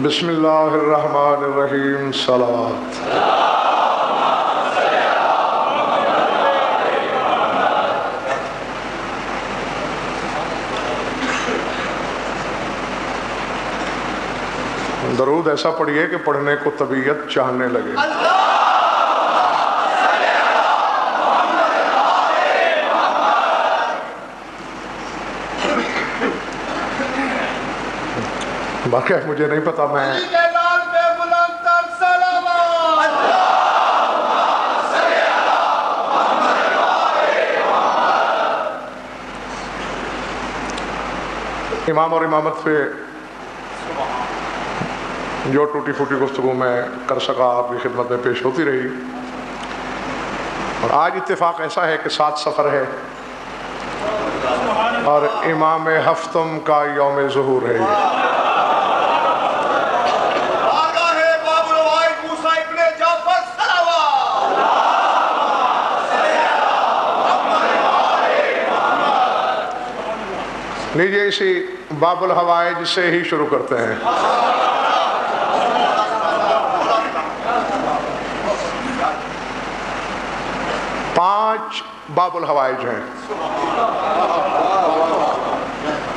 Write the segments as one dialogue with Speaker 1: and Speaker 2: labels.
Speaker 1: بسم اللہ الرحمن الرحیم صلوات۔ درود ایسا پڑھیے کہ پڑھنے کو طبیعت چاہنے لگے۔ باقی مجھے نہیں پتا میں امام اور امامت پہ جو ٹوٹی پھوٹی گفتگو میں کر سکا آپ کی خدمت میں پیش ہوتی رہی، اور آج اتفاق ایسا ہے کہ 7 سفر ہے اور امام ہفتم کا یوم ظہور ہے۔ لیجئے اسی باب الحوائج سے ہی شروع کرتے ہیں۔ پانچ باب الحوائج ہیں۔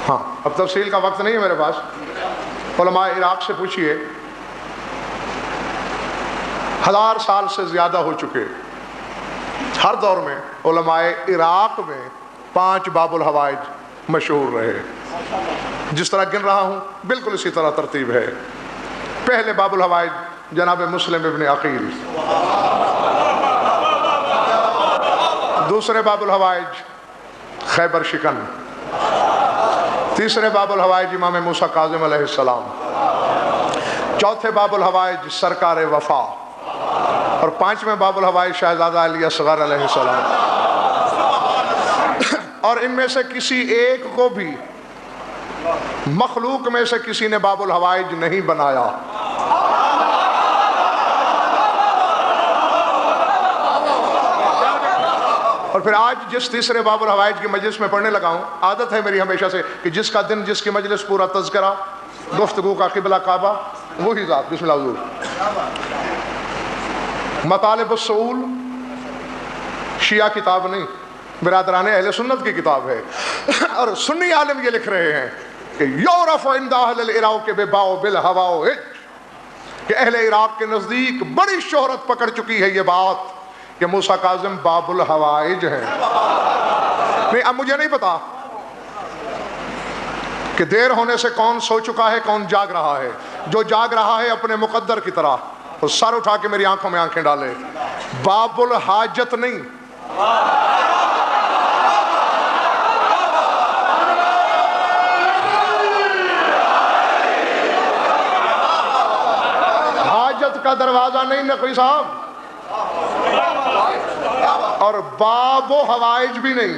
Speaker 1: ہاں، اب تفصیل کا وقت نہیں ہے میرے پاس۔ علماء عراق سے پوچھئے، 1000 سال سے زیادہ ہو چکے، ہر دور میں علماء عراق میں 5 باب الحوائج مشہور رہے۔ جس طرح گن رہا ہوں بالکل اسی طرح ترتیب ہے۔ پہلے باب الحوائج جناب مسلم ابن عقیل، دوسرے باب الحوائج خیبر شکن، تیسرے باب الحوائج امام موسیٰ کاظم علیہ السلام، چوتھے باب الحوائج سرکار وفا، اور 5ویں باب الحوائج شہزادہ علی اصغر علیہ السلام۔ اور ان میں سے کسی ایک کو بھی مخلوق میں سے کسی نے باب الحوائج نہیں بنایا۔ اور پھر آج جس تیسرے باب الحوائج کی مجلس میں پڑھنے لگا ہوں، عادت ہے میری ہمیشہ سے کہ جس کا دن جس کی مجلس پورا تذکرہ، گفتگو کا قبلہ کعبہ، وہی ذات۔ بسم اللہ حضور۔ مطالب السعول شیعہ کتاب نہیں، برادران اہل سنت کی کتاب ہے، اور سنی عالم یہ لکھ رہے ہیں کہ یعرف عند اہل العراق بباء بالحوائج، کہ اہل عراق کے نزدیک بڑی شہرت پکڑ چکی ہے یہ بات کہ موسیٰ کاظم باب الحوائج ہیں۔ نہیں، اب مجھے نہیں پتا کہ دیر ہونے سے کون سو چکا ہے، کون جاگ رہا ہے۔ جو جاگ رہا ہے اپنے مقدر کی طرح وہ سر اٹھا کے میری آنکھوں میں آنکھیں ڈالے۔ باب الحاجت نہیں، حاجت کا دروازہ نہیں نقوی صاحب، اور باب و حوائج بھی نہیں،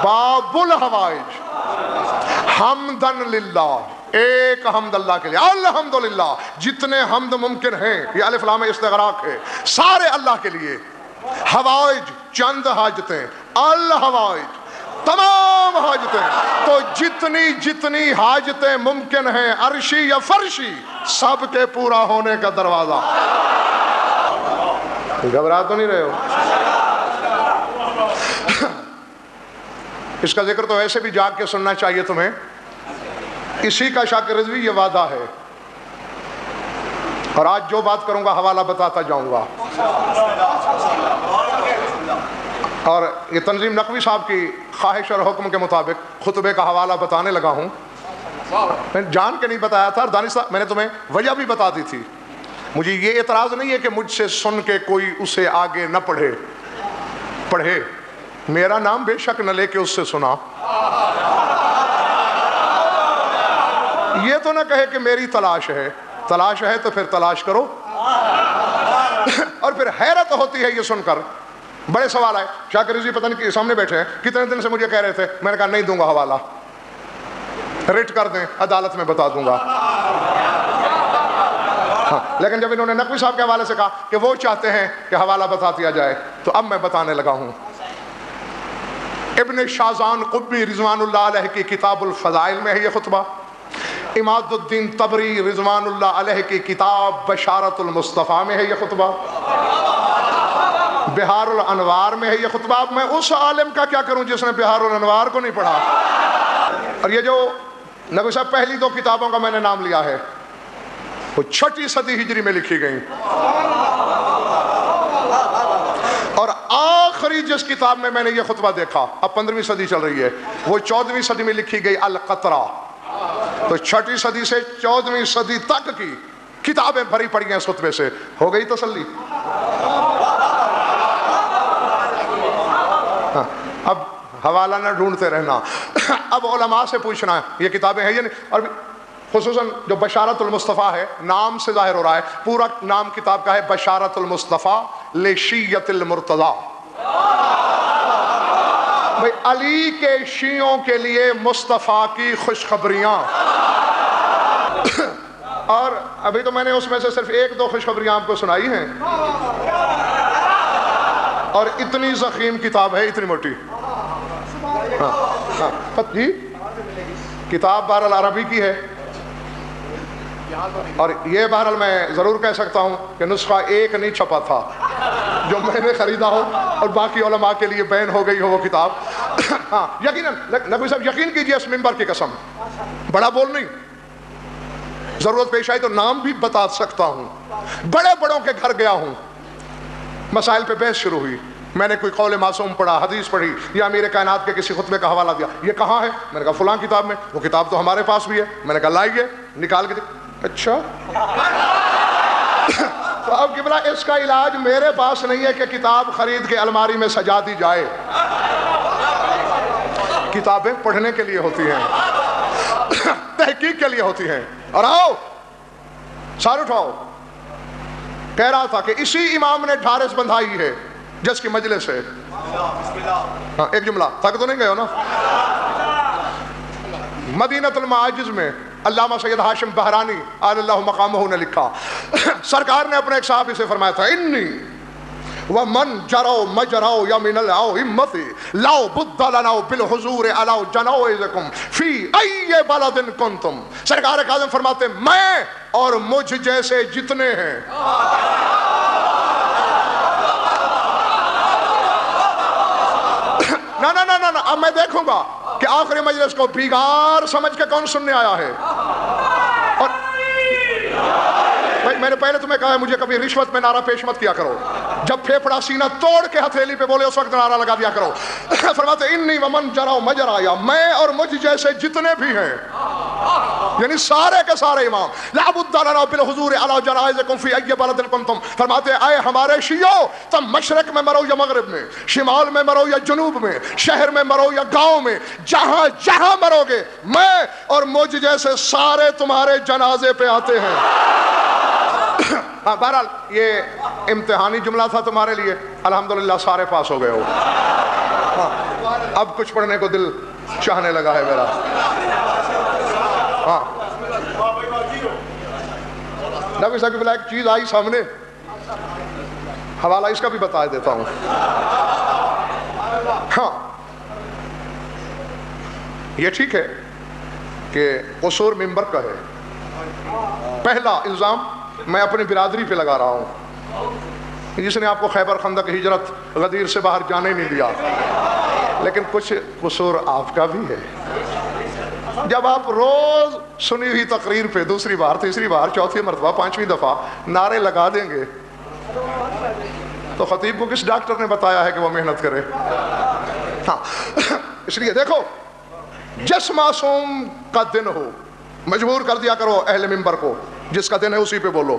Speaker 1: باب الحوائج۔ حمدن للہ، ایک حمد اللہ کے لیے، الحمدللہ، جتنے حمد ممکن ہیں، یہ الف لام استغراق ہے، سارے اللہ کے لیے۔ حوائج چند حاجتیں، الحوائج تمام حاجتیں، تو جتنی حاجتیں ممکن ہیں عرشی یا فرشی، سب کے پورا ہونے کا دروازہ۔ گھبرا تو نہیں رہے ہو؟ اس کا ذکر تو ایسے بھی جاگ کے سننا چاہیے تمہیں۔ اسی کا شاکر رضوی یہ وعدہ ہے، اور آج جو بات کروں گا حوالہ بتاتا جاؤں گا۔ اور یہ تنظیم نقوی صاحب کی خواہش اور حکم کے مطابق خطبے کا حوالہ بتانے لگا ہوں۔ میں جان کے نہیں بتایا تھا، اور دانش صاحب میں نے تمہیں وجہ بھی بتا دی تھی۔ مجھے یہ اعتراض نہیں ہے کہ مجھ سے سن کے کوئی اسے آگے نہ پڑھے، میرا نام بے شک نہ لے کے اس سے سنا، یہ تو نہ کہے کہ میری تلاش ہے تو پھر تلاش کرو۔ اور پھر حیرت ہوتی ہے یہ سن کر، بڑے سوال آئے، شاکر رضوی پتہ نہیں سامنے بیٹھے ہیں، کتنے دن سے مجھے کہہ رہے تھے، میں نے کہا نہیں دوں گا حوالہ، ریٹ کر دیں، عدالت میں بتا دوں گا۔ ہاں، لیکن جب انہوں نے نقوی صاحب کے حوالے سے کہا کہ وہ چاہتے ہیں کہ حوالہ بتا دیا جائے، تو اب میں بتانے لگا ہوں۔ ابن شازان قطبی رضوان اللہ علیہ کی کتاب الفضائل میں ہے یہ خطبہ۔ اماد الدین تبری رضوان اللہ علیہ کی کتاب بشارت المصطفیٰ میں ہے یہ خطبہ، بہار الانوار میں ہے یہ خطبہ۔ میں اس عالم کا کیا کروں جس نے بہار الانوار کو نہیں پڑھا؟ اور یہ جو نبی صاحب پہلی دو کتابوں کا میں نے نام لیا ہے وہ 6 صدی ہجری میں لکھی گئی، اور آخری جس کتاب میں نے یہ خطبہ دیکھا، اب 15ویں صدی چل رہی ہے، وہ 14ویں صدی میں لکھی گئی القطرہ۔ تو 6 صدی سے 14ویں صدی تک کی کتابیں بھری پڑی ہیں اس خطبے سے۔ ہو گئی تسلی؟ اب حوالہ نہ ڈھونڈتے رہنا، اب علماء سے پوچھنا ہے یہ کتابیں ہیں یا نہیں۔ اور خصوصاً جو بشارت المصطفیٰ ہے، نام سے ظاہر ہو رہا ہے، پورا نام کتاب کا ہے بشارت المصطفیٰ لشیعۃ المرتضیٰ، بھئی علی کے شیعوں کے لیے مصطفیٰ کی خوشخبریاں۔ اور ابھی تو میں نے اس میں سے صرف 1-2 خوشخبریاں آپ کو سنائی ہیں، اور اتنی ضخیم کتاب ہے، اتنی موٹی۔ جی کتاب بہرحال عربی کی ہے، اور یہ بہرحال میں ضرور کہہ سکتا ہوں کہ نسخہ 1 نہیں چھپا تھا جو میں نے خریدا ہو اور باقی علماء کے لیے بین ہو گئی ہو وہ کتاب۔ ہاں یقیناً نبی صاحب یقین کیجئے اس منبر کی قسم، بڑا بول نہیں، ضرورت پیش آئی تو نام بھی بتا سکتا ہوں، بڑے بڑوں کے گھر گیا ہوں، مسائل پہ بحث شروع ہوئی، میں نے کوئی قول معصوم پڑھا، حدیث پڑھی، یا امیر کائنات کے کسی خطبے کا حوالہ دیا، یہ کہاں ہے؟ میں نے کہا فلاں کتاب میں۔ وہ کتاب تو ہمارے پاس بھی ہے۔ میں نے کہا لائیے، نکال کے اچھا تو اب قبلہ اس کا علاج میرے پاس نہیں ہے کہ کتاب خرید کے الماری میں سجا دی جائے، کتابیں پڑھنے کے لیے ہوتی ہیں، تحقیق کے لیے ہوتی ہیں۔ اور آؤ سار اٹھاؤ، کہہ رہا تھا کہ اسی امام نے ڈھارس بندھائی ہے جس کی مجلس ہے۔ ہاں ایک جملہ، تھک تو نہیں گئے ہو نا؟ مدینۃ المعاجز میں علامہ سید ہاشم بہرانی آل اللہ مقامہ نے لکھا، سرکار نے اپنے ایک صحابی سے فرمایا تھا، انی ومن جرو مجرو یمن الامت لاؤ بد لناؤ بالحضور علاؤ جنوزکم فی ای بلد کنتم۔ سرکار اعظم فرماتے میں اور مجھ جیسے جتنے ہیں، نہ اب میں دیکھوں گا کہ آخری مجلس کو بیگار سمجھ کے کون سننے آیا ہے۔ اور میں نے پہلے تمہیں کہا ہے مجھے کبھی رشوت میں نعرہ پیش مت کیا کرو، جب پھیپڑا سینہ توڑ کے ہتھیلی پہ بولے اس وقت نعرہ لگا دیا کرو۔ فرماتے انی ومن جرا مجرا، یا میں اور مجھ جیسے جتنے بھی ہیں، یعنی سارے کے سارے امام، لا بد لنا بالحضور علی جنائزکم فی ای بلد کنتم۔ فرماتے اے ہمارے شیعو، تم مشرق میں مرو یا مغرب میں، شمال میں مرو یا جنوب میں، شہر میں مرو یا گاؤں میں، جہاں جہاں مرو گے میں اور مجھ جیسے سارے تمہارے جنازے پہ آتے ہیں۔ بہرحال یہ امتحانی جملہ تھا تمہارے لیے، الحمدللہ سارے پاس ہو گئے ہو۔ اب کچھ پڑھنے کو دل چاہنے لگا ہے میرا۔ ہاں نبی صاحب کی بلا ایک چیز آئی سامنے، حوالہ اس کا بھی بتا دیتا ہوں۔ ہاں یہ ٹھیک ہے کہ قصور منبر کا ہے، پہلا الزام میں اپنی برادری پہ لگا رہا ہوں جس نے آپ کو خیبر خندق ہجرت غدیر سے باہر جانے نہیں دیا، لیکن کچھ قصور آپ کا بھی ہے۔ جب آپ روز سنی ہوئی تقریر پہ دوسری بار، تیسری بار، چوتھی مرتبہ، 5ویں دفعہ نعرے لگا دیں گے تو خطیب کو کس ڈاکٹر نے بتایا ہے کہ وہ محنت کرے؟ ہاں اس لیے دیکھو، جس معصوم کا دن ہو مجبور کر دیا کرو اہل منبر کو، جس کا دن ہے اسی پہ بولو،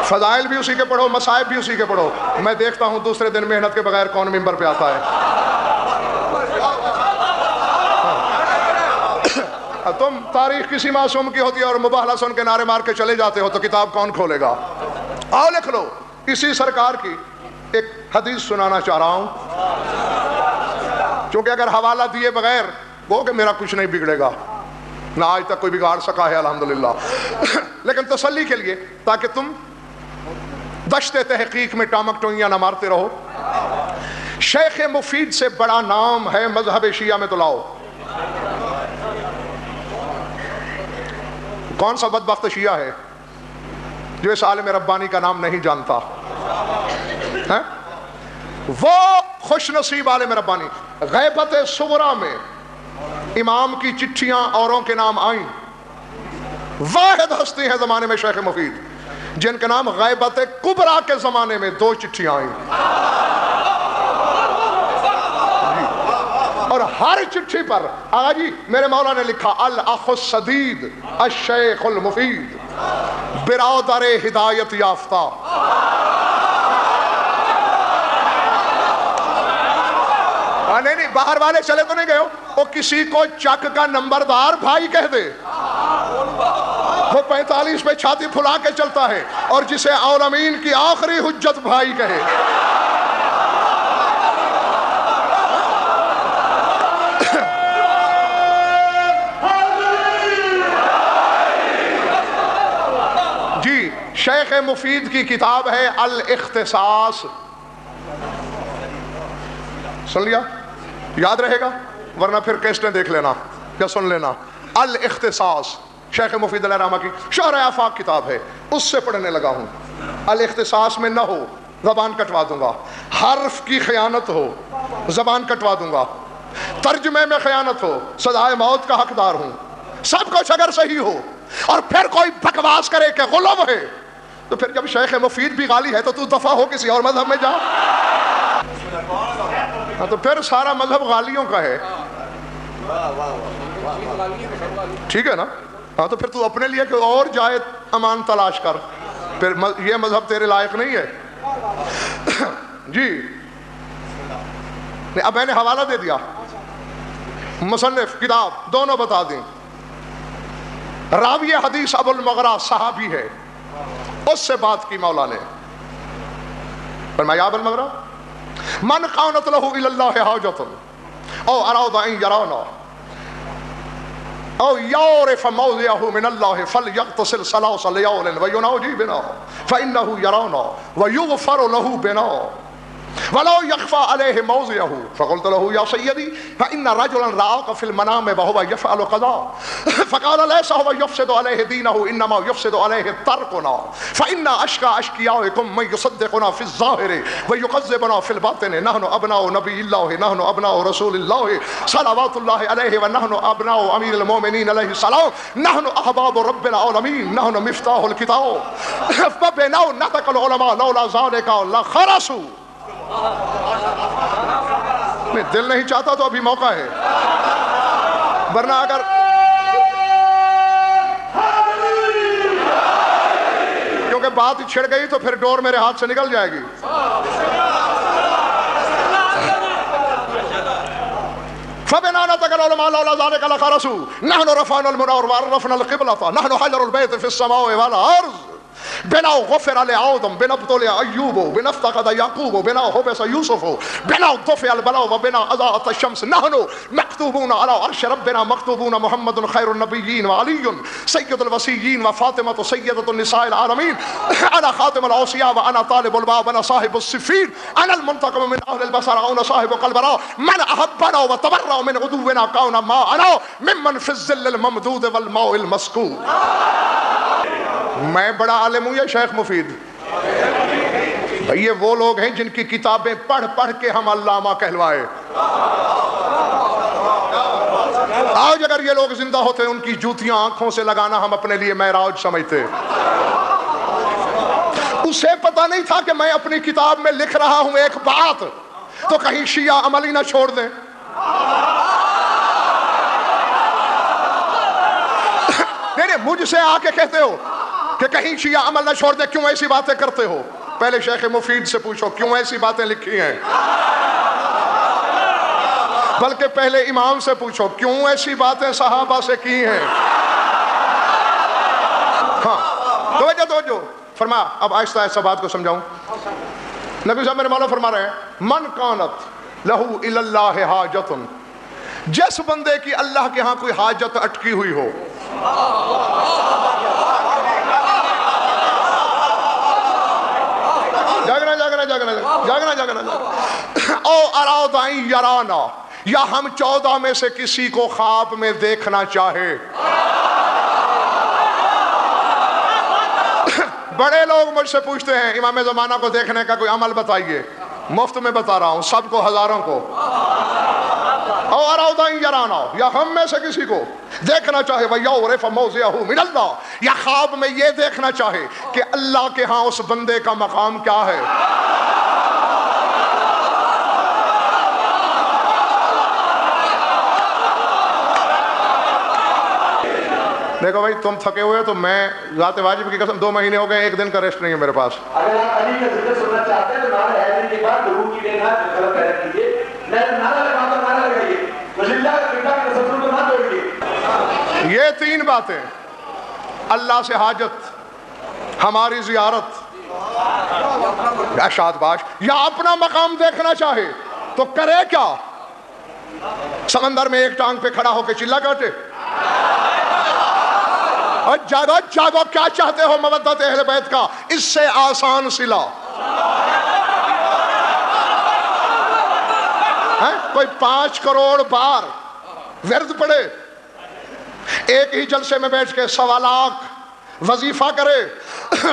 Speaker 1: فضائل بھی اسی کے پڑھو، مصائب بھی اسی کے پڑھو۔ میں دیکھتا ہوں دوسرے دن محنت کے بغیر کون منبر پہ آتا ہے۔ تم تاریخ کسی معصوم کی ہوتی ہے اور مباہلہ سن کے نعرے مار کے چلے جاتے ہو تو کتاب کون کھولے گا؟ آؤ لکھ لو، اسی سرکار کی ایک حدیث سنانا چاہ رہا ہوں، کیونکہ اگر حوالہ دیے بغیر وہ کہ میرا کچھ نہیں بگڑے گا، نہ آج تک کوئی بگاڑ سکا ہے الحمدللہ، لیکن تسلی کے لیے تاکہ تم دشت تحقیق میں ٹامک ٹوئیاں نہ مارتے رہو۔ شیخ مفید سے بڑا نام ہے مذہب شیعہ میں تو لاؤ، کون سا بدبخت شیعہ ہے جو اس عالم ربانی کا نام نہیں جانتا؟ وہ خوش نصیب عالم ربانی. غیبت صغریٰ میں امام کی چٹھیاں اوروں کے نام آئیں. واحد ہستی ہیں زمانے میں شیخ مفید جن کا نام غیبت کبریٰ کے زمانے میں 2 چٹھیاں آئیں. اور ہر چٹھی پر آقا جی میرے مولا نے لکھا الاخ الصدید الشیخ المفید برادر ہدایت یافتہ. نہیں باہر والے چلے تو نہیں گئے ہو، وہ کسی کو چک کا نمبردار بھائی کہہ دے، وہ 45 پہ چھاتی پھلا کے چلتا ہے، اور جسے عالمین کی آخری حجت بھائی کہے. جی شیخ مفید کی کتاب ہے الاختصاص. سن لیا؟ یاد رہے گا ورنہ پھر کیسٹیں دیکھ لینا یا سن لینا. الاختصاص شیخ مفید علیہ الرحمہ کی شرح آفاق کتاب ہے، اس سے پڑھنے لگا ہوں. الاختصاص میں نہ ہو زبان کٹوا دوں گا، حرف کی خیانت ہو زبان کٹوا دوں گا، ترجمے میں خیانت ہو سزائے موت کا حقدار ہوں. سب کچھ اگر صحیح ہو اور پھر کوئی بکواس کرے کہ غلو ہے، تو پھر جب شیخ مفید بھی غالی ہے تو دفع ہو کسی اور مذہب میں جا. تو پھر سارا مذہب غالیوں کا ہے، ٹھیک ہے نا؟ ہاں تو پھر تو اپنے لیے کوئی اور جائے امان تلاش کر، پھر یہ مذہب تیرے لائق نہیں ہے. جی اب میں نے حوالہ دے دیا، مصنف کتاب دونوں بتا دیں. راوی حدیث ابو المغرا صحابی ہے، اس سے بات کی مولا نے، فرمایا ابو المغرا من قانت له الى الله حاجة او اراد ان يرانا او يعرف موضعه من الله فليغتسل 3 ليال ويناجي بنا فانه يرانا ويغفر له بنا ولو يخفى عليه موضعه. فقلت له يا سيدي فإن رجلا رآك في المنام وهو يفعل قضاء فقال ليس هو يفسد عليه دينه إنما يفسد عليه تركنا فإن أشقى أشقيائكم من يصدقنا في الظاهر ويكذبنا في الباطن. نحن أبناء نبي الله، نحن أبناء رسول الله صلوات الله عليه، ونحن أبناء أمير المؤمنين عليه السلام، نحن أحباب رب العالمين، نحن مفتاح الكتاب فبناء نطق العلماء لولا ذلك لخرسوا. میں دل نہیں چاہتا تو ابھی موقع ہے، ورنہ اگر کیونکہ بات چھڑ گئی تو پھر ڈور میرے ہاتھ سے نکل جائے گی. فبنا نطق العلماء لولا ذلك لخرسوا. نحن رفعنا المنار وعرفنا القبلة، نحن حجر البيت في السماء والأرض. بنا غفر لآدم، بنا ابتلي أيوب، بنا افتقد يعقوب، بنا حبس يوسف، بنا طفئ البلاء وبنا أضاءت الشمس. نحن مكتوبون على عرش ربنا، مكتوبون محمد خير النبيين وعلي سيد الوصيين وفاطمة سيدة النساء العالمين. أنا خاتم الأوصياء وأنا طالب الباب، أنا صاحب السفين، أنا المنتقم من أهل البصر، أنا صاحب قلبنا. من أحبنا وتبرأ من عدونا كان معنا ممن في الظل الممدود والماء المسكوب. میں بڑا عالم ہوں یا شیخ مفید؟ بھئی یہ وہ لوگ ہیں جن کی کتابیں پڑھ پڑھ کے ہم علامہ کہلوائے. آج اگر یہ لوگ زندہ ہوتے ان کی جوتیاں آنکھوں سے لگانا ہم اپنے لیے معراج سمجھتے. اسے پتہ نہیں تھا کہ میں اپنی کتاب میں لکھ رہا ہوں ایک بات تو کہیں شیعہ عمل ہی نہ چھوڑ دیں. نہیں مجھ سے آ کے کہتے ہو کہ کہیں شیعہ عمل نہ چھوڑ دے، کیوں ایسی باتیں کرتے ہو؟ پہلے شیخ مفید سے پوچھو کیوں ایسی باتیں لکھی ہیں، بلکہ پہلے امام سے پوچھو کیوں ایسی باتیں صحابہ سے کی ہیں. ہاں توجہ فرما. اب آہستہ آہستہ بات کو سمجھاؤں. نبی صاحب میرے مولا فرما رہے ہیں من کانت لہو الی اللہ حاجت، جس بندے کی اللہ کے ہاں کوئی حاجت اٹکی ہوئی ہو، جاگنا او اراد ان یرانا، یا ہم 14 میں سے کسی کو خواب میں دیکھنا چاہے. بڑے لوگ مجھ سے پوچھتے ہیں امام زمانہ کو دیکھنے کا کوئی عمل بتائیے، مفت میں بتا رہا ہوں سب کو، ہزاروں کو، اور یرانا، یا ہم میں سے کسی کو دیکھنا چاہے وَيَعْرِفَ مَوْضِعَهُ مِنَ اللَّهِ، یا خواب میں یہ دیکھنا چاہے کہ اللہ کے ہاں اس بندے کا مقام کیا ہے۔ دیکھو بھائی تم تھکے ہوئے تو میں ذات واجب کی قسم 2 مہینے ہو گئے، 1 دن کا ریسٹ نہیں ہے میرے پاس۔
Speaker 2: اگر آپ علی کا ذکر سننا چاہتے ہیں تو نعرہ حیدری کے بعد لوگوں کی دیکھنا غلط پیدا کیجیے، نعرہ لگاتا نعرہ لگائیے، وزیلہ کا قبلہ کے تصور کو نہ توڑیے۔
Speaker 1: یہ 3 باتیں، اللہ سے حاجت، ہماری زیارت یا شادباش، یا اپنا مقام دیکھنا چاہے تو کرے کیا؟ سمندر میں ایک ٹانگ پہ کھڑا ہو کے چلا کاٹے؟ اور جاگو جاگو، کیا چاہتے ہو مودت اہل بیت کا؟ اس سے آسان صلہ کوئی 5 کروڑ بار ورد پڑے، ایک ہی جلسے میں بیٹھ کے 1.25 لاکھ وظیفہ کرے،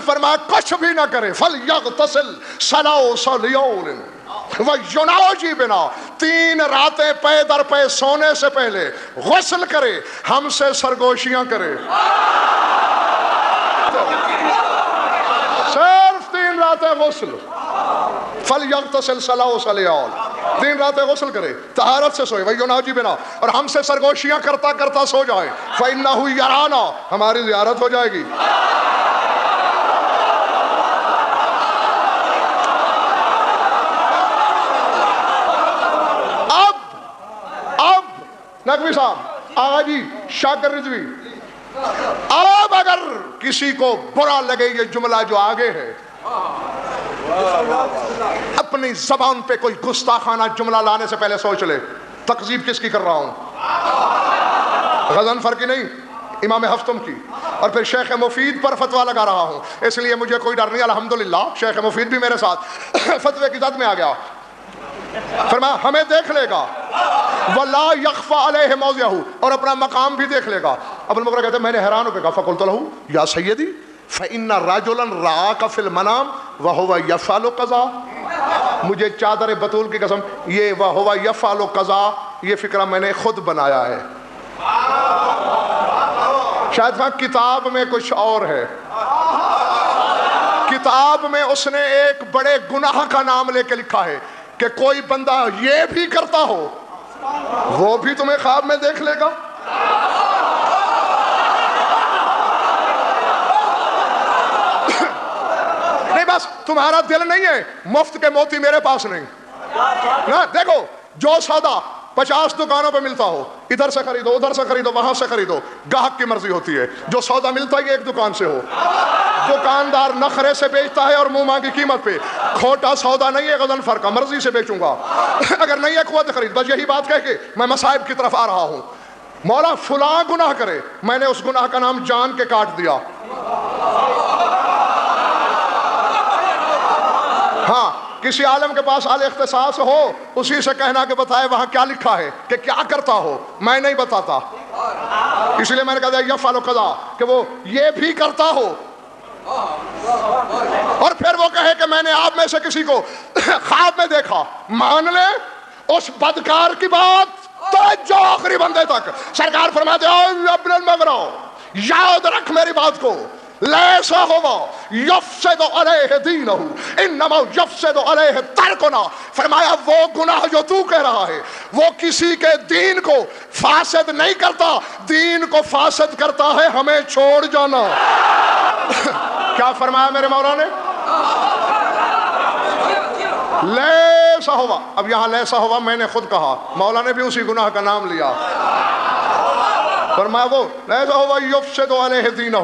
Speaker 1: فرمایا کچھ بھی نہ کرے، فَلْيَغْتَسِلْ ثَلَاثَ لَيَالٍ وَيُنَاجِي بِنَا، 3 راتیں پے در پے سونے سے پہلے غسل کرے، ہم سے سرگوشیاں کرے، صرف 3 راتیں غسل، فَلْيَغْتَسِلْ ثَلَاثَ لَيَالٍ، 3 راتیں غسل کرے، طہارت سے سوئے، وَيُنَاجِي بِنَا، اور ہم سے سرگوشیاں کرتا کرتا سو جائے، فَإِنَّهُ يَرَانَا، ہماری زیارت ہو جائے گی۔ نقوی صاحب، آغا جی، شاکر رضوی، اب اگر کسی کو برا لگے یہ جملہ جو آگے ہے، اپنی زبان پہ کوئی گستاخانہ جملہ لانے سے پہلے سوچ لے تقذیب کس کی کر رہا ہوں، غضنفر کی نہیں، امام ہفتم کی، اور پھر شیخ مفید پر فتویٰ لگا رہا ہوں، اس لیے مجھے کوئی ڈر نہیں، الحمدللہ شیخ مفید بھی میرے ساتھ فتوے کی زد میں آ گیا، فرمایا ہمیں دیکھ لے گا، وَلَا يَخْفَى عَلَيْهِ مَوْضِعَهُ، اور اپنا مقام بھی دیکھ لے گا۔ ابو المغرہ کہتے ہیں میں نے حیران ہو کے کہا فَقُلْتُ لَهُ یا سیدی فَإِنَّ رَجُلًا رَآكَ فِي الْمَنَامِ وَهُوَ يَفْعَلُ قَضَا، مجھے چادر بطول کی قسم یہ وَهُوَ يَفْعَلُ قَضَا یہ فکرہ میں نے خود بنایا ہے، شاید وہاں کتاب میں کچھ اور ہے، کتاب میں اس نے ایک بڑے گناہ کا نام لے کے لکھا ہے کہ کوئی بندہ یہ بھی کرتا ہو وہ بھی تمہیں خواب میں دیکھ لے گا۔ نہیں بس تمہارا دل نہیں ہے، مفت کے موتی میرے پاس نہیں نا، دیکھو جو سودا 50 دکانوں پہ ملتا ہو، ادھر سے خریدو ادھر سے خریدو وہاں سے خریدو، گاہک کی مرضی ہوتی ہے، جو سودا ملتا ہے ایک دکان سے ہو، دکاندار نخرے سے بیچتا ہے اور منہ مانگی قیمت پہ، کھوٹا سودا نہیں ہے غضنفر کا، مرضی سے بیچوں گا، اگر نہیں ہے قوت خرید، بس یہی بات کہہ کے میں مصائب کی طرف آ رہا ہوں، مولا فلاں گناہ کرے، میں نے اس گناہ کا نام جان کے کاٹ دیا، ہاں کسی عالم کے پاس اعلی اختصاص ہو اسی سے کہنا کہ بتائے وہاں کیا لکھا ہے کہ کیا کرتا ہو، میں نہیں بتاتا، اس لیے میں نے کہا یفعل قضا کہ وہ یہ بھی کرتا ہو، اور پھر وہ کہے کہ میں نے آپ میں سے کسی کو خواب میں دیکھا، مان لے اس بدکار کی بات تو جو آخری بندے تک۔ سرکار فرماتے ہیں ابن المغرہ یاد رکھ میری بات کو، لیسا ہوا یفسد علیہ دینہ انما یفسد علیہ ترکنا، فرمایا وہ گناہ جو تو کہہ رہا ہے وہ کسی کے دین کو فاسد نہیں کرتا، دین کو فاسد کرتا ہے ہمیں چھوڑ جانا۔ کیا فرمایا میرے مولا نے؟ لیسا ہوا، اب یہاں لیسا ہوا میں نے خود کہا، مولا نے بھی اسی گناہ کا نام لیا، فرمایا وہ لیسا ہوا یفسد علیہ دینہ،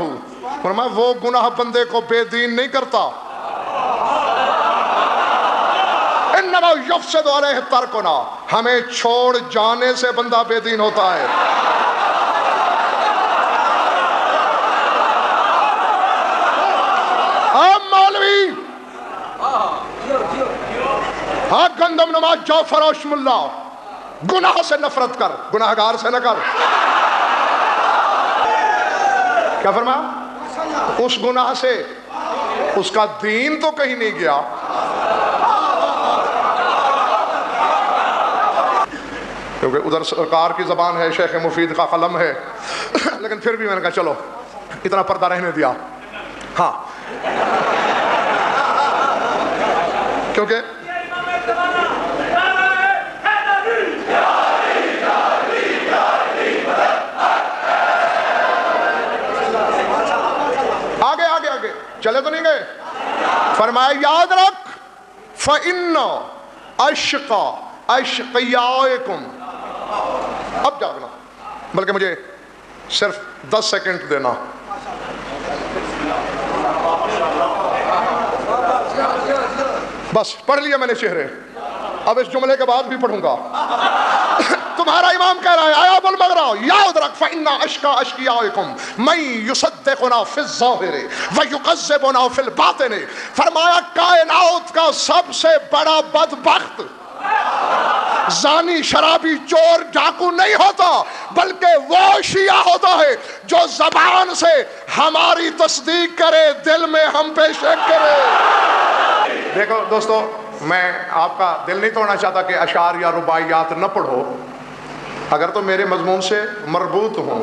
Speaker 1: فرمایا وہ گناہ بندے کو بے دین نہیں کرتا، انما یفسد علیہ ترکنا، ہمیں چھوڑ جانے سے بندہ بے دین ہوتا ہے۔ مولوی ہاں گندم نماز جو فروش ملا، گناہ سے نفرت کر، گناہ گار سے نہ کر۔ کیا فرمایا؟ اس گناہ سے اس کا دین تو کہیں نہیں گیا. کیونکہ ادھر سرکار کی زبان ہے, شیخ مفید کا قلم ہے, لیکن پھر بھی میں نے کہا چلو اتنا پردہ رہنے دیا. ہاں کیونکہ آگے آگے آگے چلے تو نہیں گئے. فرمایا یاد رکھ فَإِنَّ أَشْقَى أَشْقِيَائِكُمْ. اب جاگنا, بلکہ مجھے صرف 10 سیکنڈ دینا. بس پڑھ لیا میں نے چہرے, اب اس جملے کے بعد بھی پڑھوں گا. تمہارا امام کہہ رہا ہے آیا بالمغرا یاد رکھ فَإِنَّ أَشْقَى أَشْقِيَائِكُمْ مَن يُصَدِّقُنَا فِي الظَّاهِرِ وَيُكَذِّبُنَا فِي الْبَاطِنِ. فرمایا کائنات کا سب سے بڑا بدبخت زانی, شرابی, چور, ڈاکو نہیں ہوتا, بلکہ وہ شیعہ ہوتا ہے جو زبان سے ہماری تصدیق کرے, دل میں ہم پہ شک کرے. دیکھو دوستو, میں آپ کا دل نہیں توڑنا چاہتا کہ اشعار یا رباعیات نہ پڑھو, اگر تو میرے مضمون سے مربوط ہوں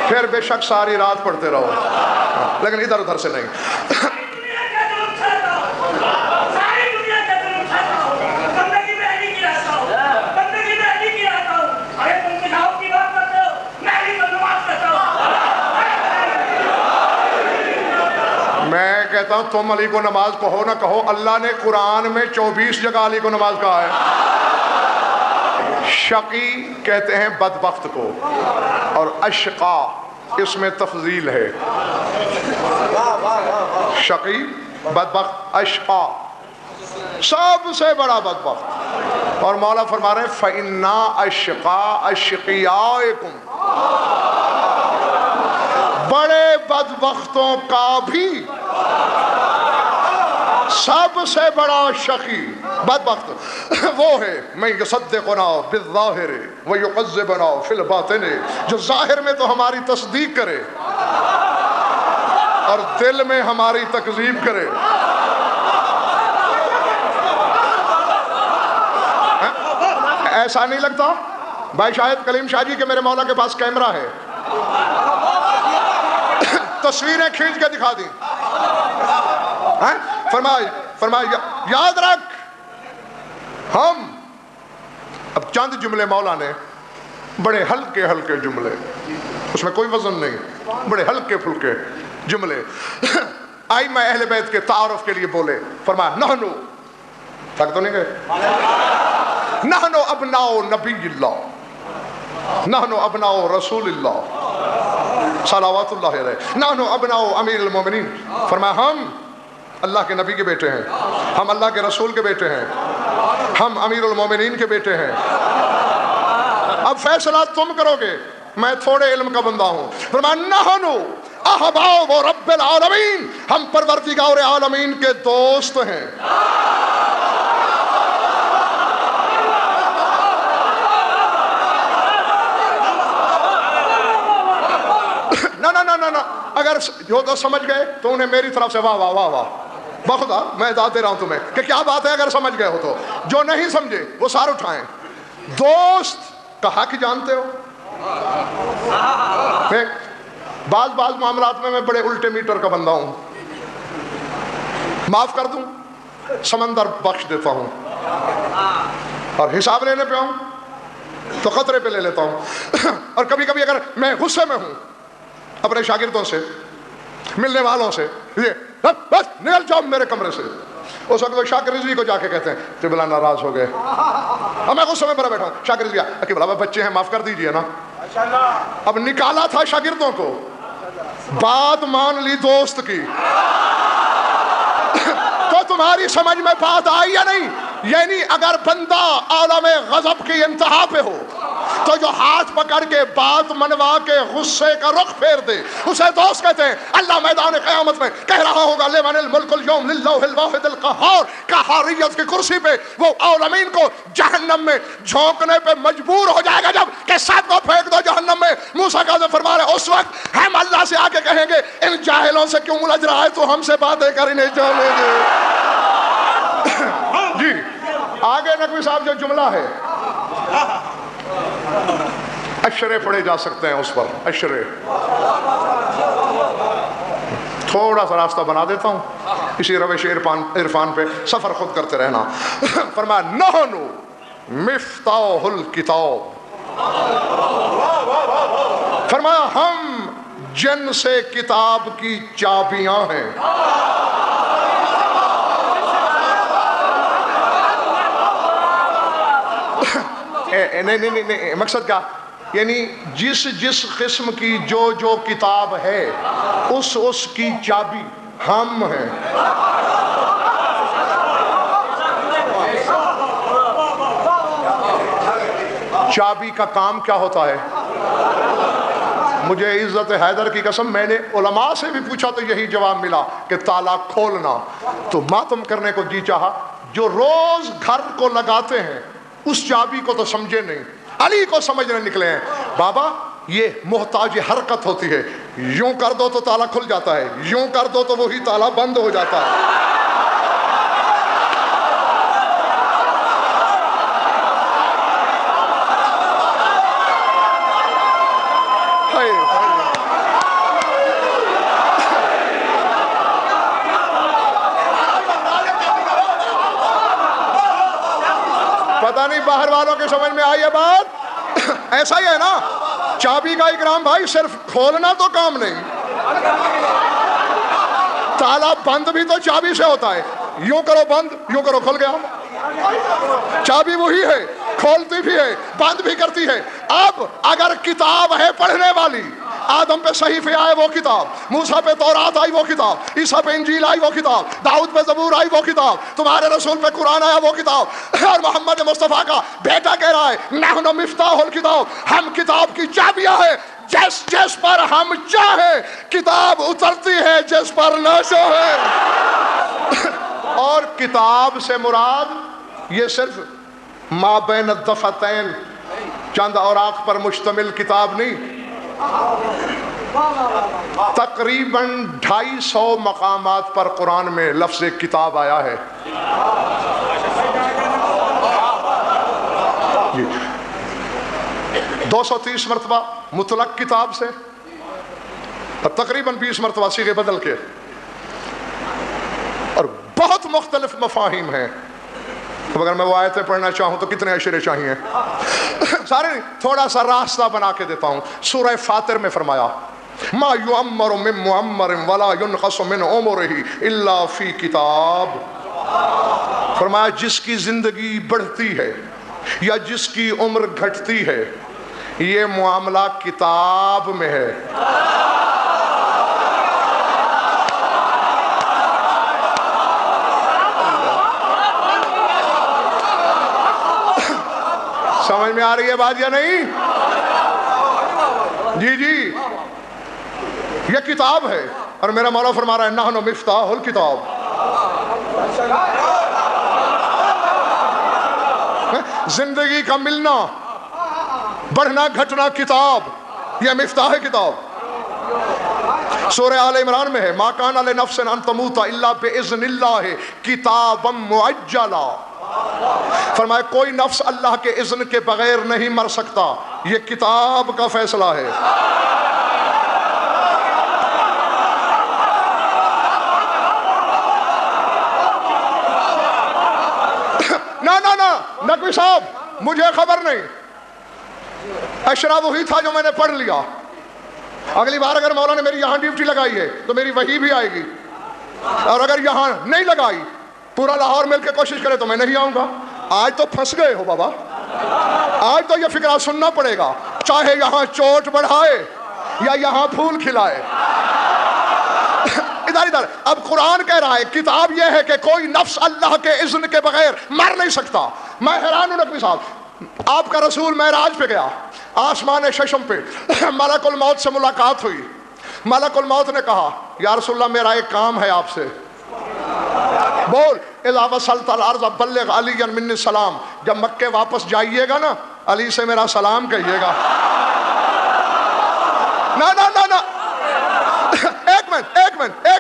Speaker 1: پھر بے شک ساری رات پڑھتے رہو, لیکن ادھر ادھر سے نہیں. میں کہتا ہوں تم علی کو نماز کہو نہ کہو, اللہ نے قرآن میں 24 جگہ علی کو نماز کہا ہے. شقی کہتے ہیں بدبخت کو, اور اشقا اس میں تفضیل ہے. شقی, بدبخت, اشقا سب سے بڑا بدبخت. اور مولا فرما رہے ہیں فَإِنَّا أَشْقَى أَشْقِيَائِكُمْ. بڑے بدبختوں کا بھی سب سے بڑا شقی بدبخت وہ ہے میں یصدقنا بالظاہر ویکذبنا فی الباطن, جو ظاہر میں تو ہماری تصدیق کرے اور دل میں ہماری تکذیب کرے. ایسا نہیں لگتا بھائی شاہد کلیم شاہ جی کہ میرے مولا کے پاس کیمرہ ہے, تصویریں کھینچ کے دکھا دیں. فرمایا یاد رکھ ہم, اب چند جملے مولا نے, بڑے ہلکے ہلکے جملے, اس میں کوئی وزن نہیں, بڑے ہلکے پھلکے جملے ائمہ اہل بیت کے تعارف کے لیے بولے. فرمایا نحنو, تک تو نہیں گئے, نحنو ابناء نبی اللہ, نحنو ابناء رسول اللہ صلوات اللہ علیہ, نحنو ابناء امیر المومنین. فرمایا ہم اللہ کے نبی کے بیٹے ہیں, ہم اللہ کے رسول کے بیٹے ہیں, ہم امیر المومنین کے بیٹے ہیں. اب فیصلہ تم کرو گے, میں تھوڑے علم کا بندہ ہوں. فرمایا نحنو احباب رب العالمین, ہم پروردگار عالمین کے دوست ہیں. نہ اگر جو تو سمجھ گئے تو انہیں میری طرف سے واہ واہ واہ واہ بخدا, میں داد دے رہا ہوں تمہیں کہ کیا بات ہے. اگر سمجھ گئے ہو تو, جو نہیں سمجھے وہ سار اٹھائیں. دوست کا حق جانتے ہو, بعض معاملات میں بڑے الٹے میٹر کا بندہ ہوں, معاف کر دوں سمندر بخش دیتا ہوں, اور حساب لینے پہ ہوں تو خطرے پہ لے لیتا ہوں. اور کبھی کبھی اگر میں غصے میں ہوں اپنے شاگردوں سے, ملنے والوں سے, یہ بس نکل جاؤ میرے کمرے سے, اس وقت وہ شاکر رضوی کو جا کے کہتے ہیں قبلہ ناراض ہو گئے, اب میں غصے میں بڑا بیٹھا ہوں. شاکر رضوی قبلہ بچے ہیں معاف کر دیجئے نا. اب نکالا تھا شاگردوں کو, بات مان لی دوست کی. تو تمہاری سمجھ میں بات آئی یا نہیں؟ یعنی اگر بندہ عالم غضب کی انتہا پہ ہو تو جو ہاتھ پکڑ کے بات منوا کے غصے کا رخ پھیر دے اسے دوست کہتے ہیں. اللہ میدان قیامت میں کہہ رہا ہوگا لمن الملک اليوم للہ الواحد القہار, قہاریت کی کرسی پہ وہ عالمین کو جہنم میں جھونکنے پہ مجبور ہو جائے گا جب کہ سب کو پھینک دو جہنم میں. موسیٰ کاظم فرما رہے اس وقت ہم اللہ سے آ کے کہیں گے ان جاہلوں سے کیوں الجھ رہا ہے؟ تو ہم سے باتیں کر نہیں جانے دے۔ جی آگے نقوی صاحب جو جملہ ہے، اشرے پڑھے جا سکتے ہیں اس پر، اشرے تھوڑا سا راستہ بنا دیتا ہوں اسی روش عرفان پہ سفر خود کرتے رہنا۔ فرمایا نحن مفتاح الکتاب، فرمایا ہم جن سے کتاب کی چابیاں ہیں۔ نہیں مقصد کیا؟ یعنی جس قسم کی جو کتاب ہے اس کی چابی ہم ہیں۔ چابی کا کام کیا ہوتا ہے؟ مجھے عزت حیدر کی قسم، میں نے علماء سے بھی پوچھا تو یہی جواب ملا کہ تالا کھولنا۔ تو ماتم کرنے کو جی چاہا، جو روز گھر کو لگاتے ہیں اس چابی کو تو سمجھے نہیں، علی کو سمجھنے نکلے ہیں۔ بابا یہ محتاج حرکت ہوتی ہے، یوں کر دو تو تالا کھل جاتا ہے، یوں کر دو تو وہی تالا بند ہو جاتا ہے۔ پتہ نہیں باہر والوں کے سمجھ میں آئی ہے بات؟ ایسا ہی ہے نا، چابی کا اکرام بھائی صرف کھولنا تو کام نہیں، تالا بند بھی تو چابی سے ہوتا ہے۔ یوں کرو بند، یوں کرو کھل گیا۔ چابی وہی ہے، کھولتی بھی ہے بند بھی کرتی ہے۔ اب اگر کتاب ہے پڑھنے والی، آدم پہ صحیفے آئے وہ کتاب، موسیٰ پہ تورات آئی وہ کتاب، عیسیٰ پہ انجیل آئی وہ کتاب، داؤد پہ زبور آئی وہ کتاب، تمہارے رسول پہ قرآن آیا وہ کتاب، اور محمد مصطفیٰ کا بیٹا کہہ رہا ہے نحن مفتاح الکتاب، ہم کتاب کی چابیاں ہیں، جس پر ہم چاہے کتاب اترتی ہے، جس پر نہ چاہے۔ اور کتاب سے مراد یہ صرف ما بین الدفتین چند اوراق پر مشتمل کتاب نہیں، تقریباً 250 مقامات پر قرآن میں لفظ کتاب آیا ہے۔ 230 مرتبہ مطلق کتاب سے اور تقریباً 20 مرتبہ صیغے بدل کے، اور بہت مختلف مفاہیم ہیں۔ اب اگر میں وہ آیتیں پڑھنا چاہوں تو کتنے اشرے چاہیے؟ سارے نہیں، تھوڑا سا راستہ بنا کے دیتا ہوں۔ سورہ فاطر میں فرمایا ما یعمر من معمر ولا ينقص من عمرہ الا فی کتاب، فرمایا جس کی زندگی بڑھتی ہے یا جس کی عمر گھٹتی ہے یہ معاملہ کتاب میں ہے۔ سمجھ میں آ رہی ہے بات یا نہیں؟ جی یہ کتاب ہے، اور میرا مولا فرما رہا ہے نحن مفتاح الکتاب۔ زندگی کا ملنا بڑھنا گھٹنا کتاب، یہ مفتاح کتاب۔ سورہ آل عمران میں ہے ما کان لنفس ان تموت الا باذن اللہ کتابا مؤجلا، فرمایا کوئی نفس اللہ کے اذن کے بغیر نہیں مر سکتا، یہ کتاب کا فیصلہ ہے۔ نا نقوی صاحب مجھے خبر نہیں، اشرا وہی تھا جو میں نے پڑھ لیا، اگلی بار اگر مولا نے میری یہاں ڈیوٹی لگائی ہے تو میری وہی بھی آئے گی، اور اگر یہاں نہیں لگائی پورا لاہور مل کے کوشش کرے تو میں نہیں آؤں گا۔ آج تو پھنس گئے ہو بابا، آج تو یہ فکرہ سننا پڑے گا، چاہے یہاں چوٹ بڑھائے یا یہاں پھول کھلائے۔ ادھر اب قرآن کہہ رہا ہے کتاب یہ ہے کہ کوئی نفس اللہ کے اذن کے بغیر مر نہیں سکتا۔ میں حیران ہوں نقوی صاحب، آپ کا رسول معراج پہ گیا، آسمان ششم پہ ملک الموت سے ملاقات ہوئی، ملک الموت نے کہا یا رسول اللہ میرا ایک کام ہے آپ سے، بول اذا وصلت الارض بلغ علی منی السلام، جب مکے واپس جائیے گا نا علی سے میرا سلام کہیے گا۔ نا ایک منٹ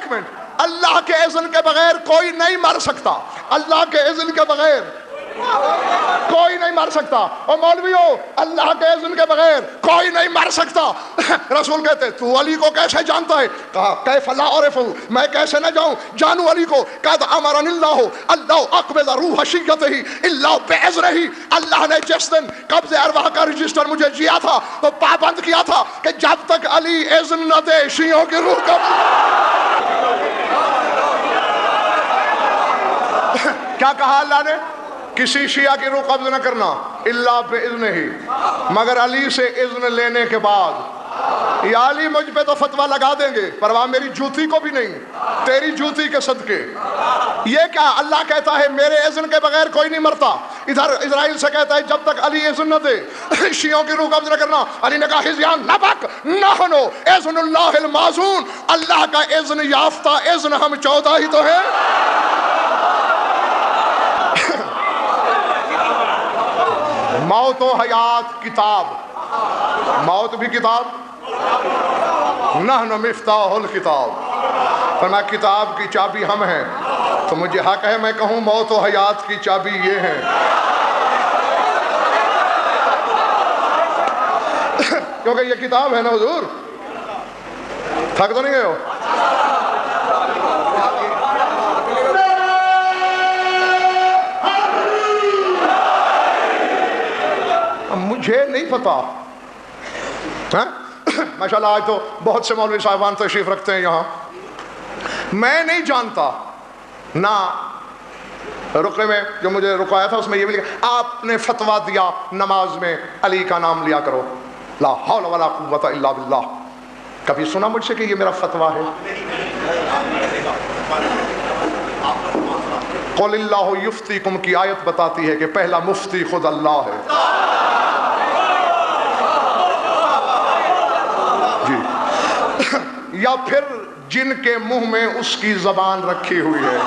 Speaker 1: ایک منٹ، اللہ کے اذن کے بغیر کوئی نہیں مر سکتا، اللہ کے اذن کے بغیر کوئی نہیں مر سکتا۔ اور مولویوں، اللہ کے اذن کے بغیر کوئی نہیں مر سکتا۔ رسول کہتے تو علی کو کیسے جانتا ہے؟ کہا کیف لا اعرفہ، میں کیسے نہ جاؤں، جانو علی کو۔ قد امرنی اللہ اقبض روح شیعتہ الا باذنہ، اللہ نے جس دن قبض ارواح کا رجسٹر مجھے دیا تھا تو پابند کیا تھا کہ جب تک علی اذن نہ دے شیعوں کی روح کا کیا کہا اللہ نے؟ کسی شیعہ کی روح قبض نہ کرنا الا باذنہ، مگر علی سے اذن لینے کے بعد۔ یا علی مجھ پہ تو فتویٰ لگا دیں گے، پرواہ میری جوتی کو بھی نہیں، تیری جوتی کے صدقے۔ یہ کیا اللہ کہتا ہے میرے اذن کے بغیر کوئی نہیں مرتا، ادھر اسرائیل سے کہتا ہے جب تک علی اذن نہ دے شیعوں کی روح قبض نہ کرنا۔ علی نے کہا حزیان نبک نحنو اذن اللہ المعزون، اللہ کا اذن یافتہ اذن ہم 14 ہی تو ہیں۔ موت و حیات کتاب، موت بھی کتاب، نحن مفتاح الکتاب، فرمایا کتاب کی چابی ہم ہیں، تو مجھے حق ہے میں کہوں موت و حیات کی چابی یہ ہیں۔ کیونکہ یہ کتاب ہے نا حضور، تھک تو نہیں گئے ہو؟ مجھے نہیں پتا، ماشاءاللہ آج تو بہت سے مولوی صاحبان تشریف رکھتے ہیں یہاں، میں نہیں جانتا نہ رقعے میں جو مجھے رکایا تھا اس میں یہ بھی لکھا آپ نے فتویٰ دیا نماز میں علی کا نام لیا کرو، لا حول ولا قوت الا باللہ، کبھی سنا مجھ سے کہ یہ میرا فتویٰ ہے؟ قل اللہ یفتیکم کی آیت بتاتی ہے کہ پہلا مفتی خود اللہ ہے۔ یا پھر جن کے منہ میں اس کی زبان رکھی ہوئی ہے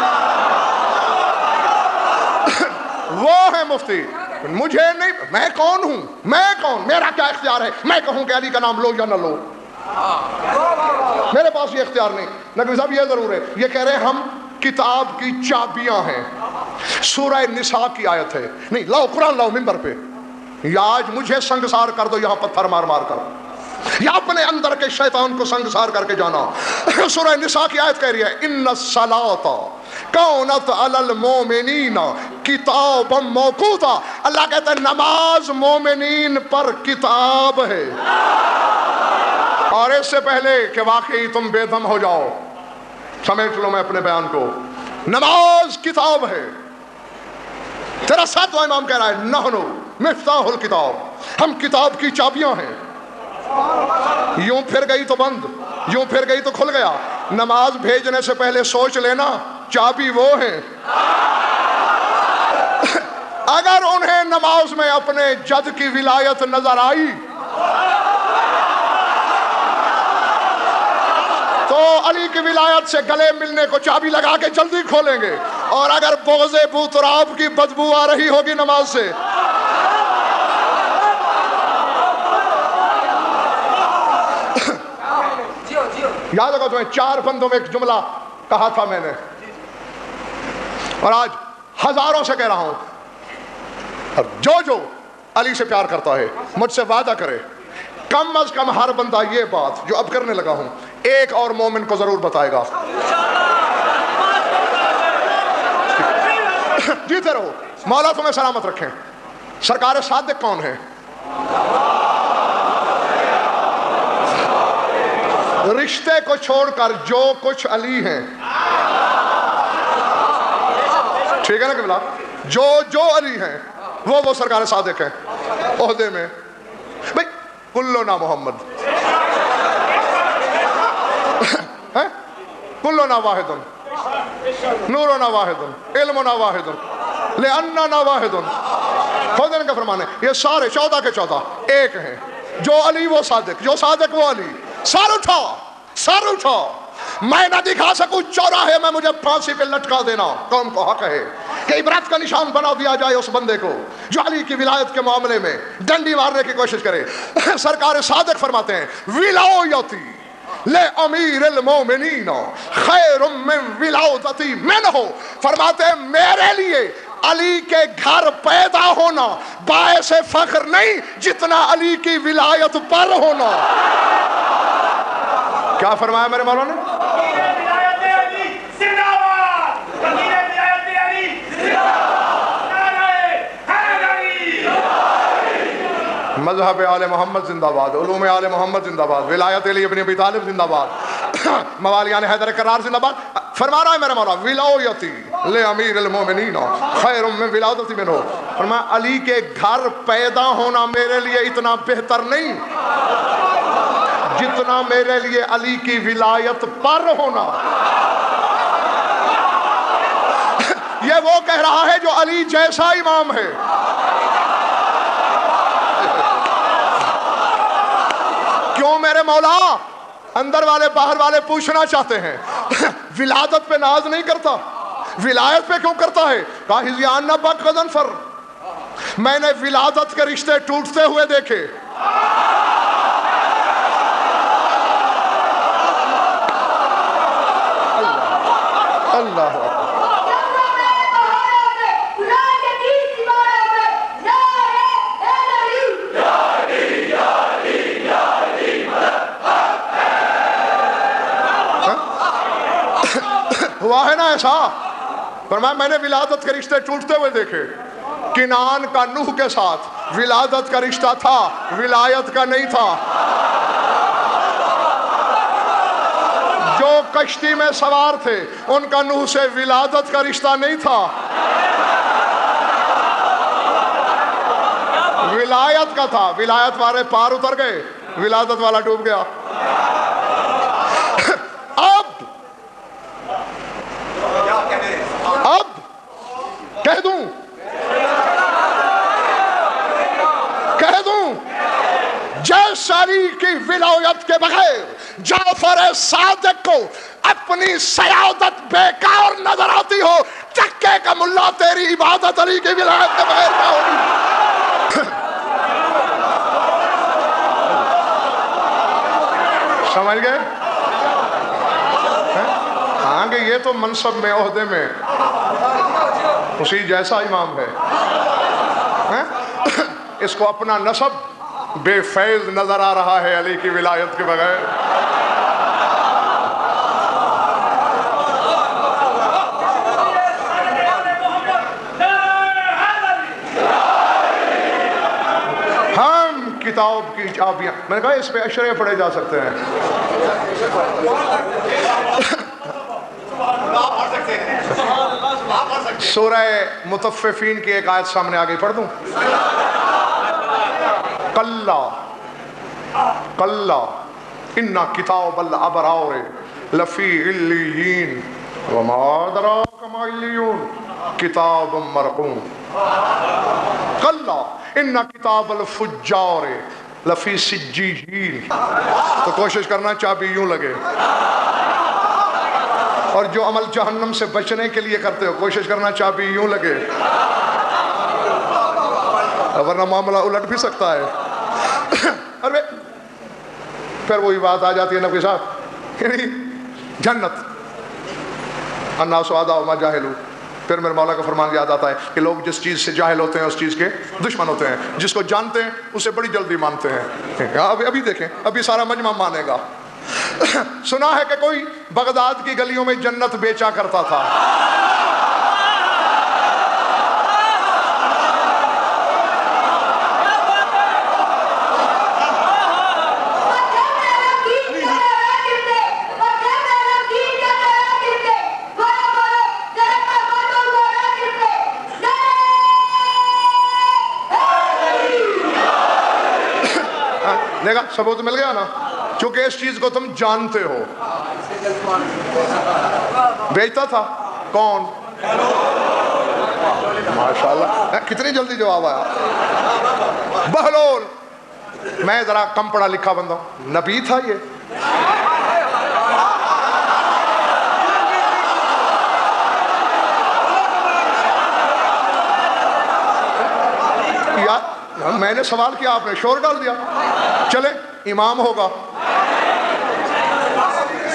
Speaker 1: وہ ہے مفتی۔ مجھے نہیں، میں کون ہوں، میں کون، میرا کیا اختیار ہے میں کہوں کہ علی کا نام لو یا نہ لو؟ میرے پاس یہ اختیار نہیں۔ نقوی صاحب یہ ضرور ہے، یہ کہہ رہے ہیں ہم کتاب کی چابیاں ہیں، سورہ نساء کی آیت ہے، نہیں لاؤ قرآن لاؤ ممبر پہ، یا آج مجھے سنگسار کر دو یہاں پتھر مار مار کر، یا اپنے اندر کے شیطان کو سنگسار کر کے جانا۔ سورہ نساء کی آیت کہہ رہی ہے ان الصلاۃ کانت علی المؤمنین کتابا موقوتا، اللہ کہتا ہے نماز مومنین پر کتاب ہے۔ اور اس سے پہلے کہ واقعی تم بے دم ہو جاؤ سمیٹ لو میں اپنے بیان کو، نماز کتاب ہے۔ تیرا ساتواں امام کہہ رہا ہے نحنو مفتاح الکتاب، ہم کتاب کی چابیاں ہیں۔ یوں پھر گئی تو بند، یوں پھر گئی تو کھل گیا۔ نماز بھیجنے سے پہلے سوچ لینا چابی وہ ہیں۔ اگر انہیں نماز میں اپنے جد کی ولایت نظر آئی تو علی کی ولایت سے گلے ملنے کو چابی لگا کے جلدی کھولیں گے، اور اگر بغض بوتراب کی بدبو آ رہی ہوگی نماز سے یاد رکھو، تمہیں 4 بندوں میں ایک جملہ کہا تھا میں نے، اور آج ہزاروں سے کہہ رہا ہوں، جو علی سے پیار کرتا ہے مجھ سے وعدہ کرے کم از کم ہر بندہ یہ بات جو اب کرنے لگا ہوں ایک اور مومن کو ضرور بتائے گا۔ جیتے رہو، مولا تمہیں سلامت رکھیں۔ سرکار صادق کون ہے؟ رشتے کو چھوڑ کر جو کچھ علی ہیں، ٹھیک ہے نا قبلہ، جو علی ہیں وہ سرکار صادق ہیں عہدے میں۔ بھئی کلنا محمد، کلنا واحد، نورنا واحد، علمنا واحد، لأننا واحد۔ خود ان کا فرمان ہے یہ سارے 14 کے 14 ایک ہیں، جو علی وہ صادق، جو صادق وہ علی۔ سر اٹھا، سر اٹھا، میں نہ دکھا سکوں چوراہے میں مجھے پھانسی پہ لٹکا دینا، قوم کو حق ہے کہ عبرت کا نشان بنا دیا جائے اس بندے کو جو علی کی ولایت کے معاملے میں ڈنڈی مارنے کی کوشش کرے۔ سرکار صادق فرماتے ہیں ولایتی لے امیر المومنین خیر من ولادتی منہ، فرماتے ہیں میرے لیے علی کے گھر پیدا ہونا باعث فخر نہیں جتنا علی کی ولایت پر ہونا۔ کیا فرمایا میرے مولانا نے؟ مذہب آل محمد زندہ باد، علوم آل محمد زندہ باد، ولایت علی ابن ابی طالب زندہ باد، موالیان حیدر کرار زندہ باد۔ فرما رہا ہے میرا مولا ولایتی لے امیر المومنین خیر من ولادتی منہ، فرمایا علی کے گھر پیدا ہونا میرے لیے اتنا بہتر نہیں جتنا میرے لیے علی کی ولایت پر ہونا۔ یہ وہ کہہ رہا ہے جو علی جیسا امام ہے۔ کیوں میرے مولا؟ اندر والے باہر والے پوچھنا چاہتے ہیں ولادت پہ ناز نہیں کرتا، ولایت پہ کیوں کرتا ہے؟ کہا ہزیان نہ بک غزن فر، میں نے ولادت کے رشتے ٹوٹتے ہوئے دیکھے۔ اللہ ہوا ہے نا ایسا؟ فرمایا میں نے ولادت کے رشتے ٹوٹتے ہوئے دیکھے۔ کنعان کا نوح کے ساتھ ولادت کا رشتہ تھا، ولایت کا نہیں تھا۔ جو کشتی میں سوار تھے ان کا نوح سے ولادت کا رشتہ نہیں تھا، ولایت کا تھا۔ ولایت والے پار اتر گئے، ولادت والا ڈوب گیا۔ اب کہہ دوں جیسے علی کی ولایت کے بغیر جعفر صادق کو اپنی سیادت بیکار نظر آتی ہو، چکے کا ملا تیری عبادت علی کی ولایت کے بغیر کیا ہوگی؟ سمجھ گئے؟ ہاں کہ یہ تو منصب میں عہدے میں اسی جیسا امام ہے، اس کو اپنا نسب بے فیض نظر آ رہا ہے علی کی ولایت کے بغیر۔ ہم کتاب کی چابیاں، میں نے کہا اس پہ اشرے پڑھے جا سکتے ہیں۔ سورہ مطففین کی ایک آیت سامنے آگئی پڑھ دوں؟ کلا اِنَّ کتاب الابرار لفی علیین وما ادراک ما علیون کتاب مرقوم۔ کلا اِنَّ کتاب الفجار لفی سجیین۔ تو کوشش کرنا چابی یوں لگے، اور جو عمل جہنم سے بچنے کے لیے کرتے ہو کوشش کرنا چابی یوں لگے، ورنہ معاملہ الٹ بھی سکتا ہے۔ ارے پھر وہی بات آ جاتی ہے نبی صاحب، یعنی جنت الناس اعداء ما جاہلوا۔ پھر میرے مولا کا فرمان یاد آتا ہے کہ لوگ جس چیز سے جاہل ہوتے ہیں اس چیز کے دشمن ہوتے ہیں، جس کو جانتے ہیں اسے بڑی جلدی مانتے ہیں۔ ابھی دیکھیں، ابھی سارا مجمع مانے گا۔ سنا ہے کہ کوئی بغداد کی گلیوں میں جنت بیچا کرتا تھا۔ دیکھا ثبوت مل گیا نا، چونکہ اس چیز کو تم جانتے ہو۔ بیچتا تھا کون؟ ماشاءاللہ کتنی جلدی جواب آیا۔ بہلول، میں ذرا کم پڑھا لکھا بندہ ہوں، نبی تھا یہ؟ میں نے سوال کیا، آپ نے شور ڈال دیا۔ چلے امام ہوگا،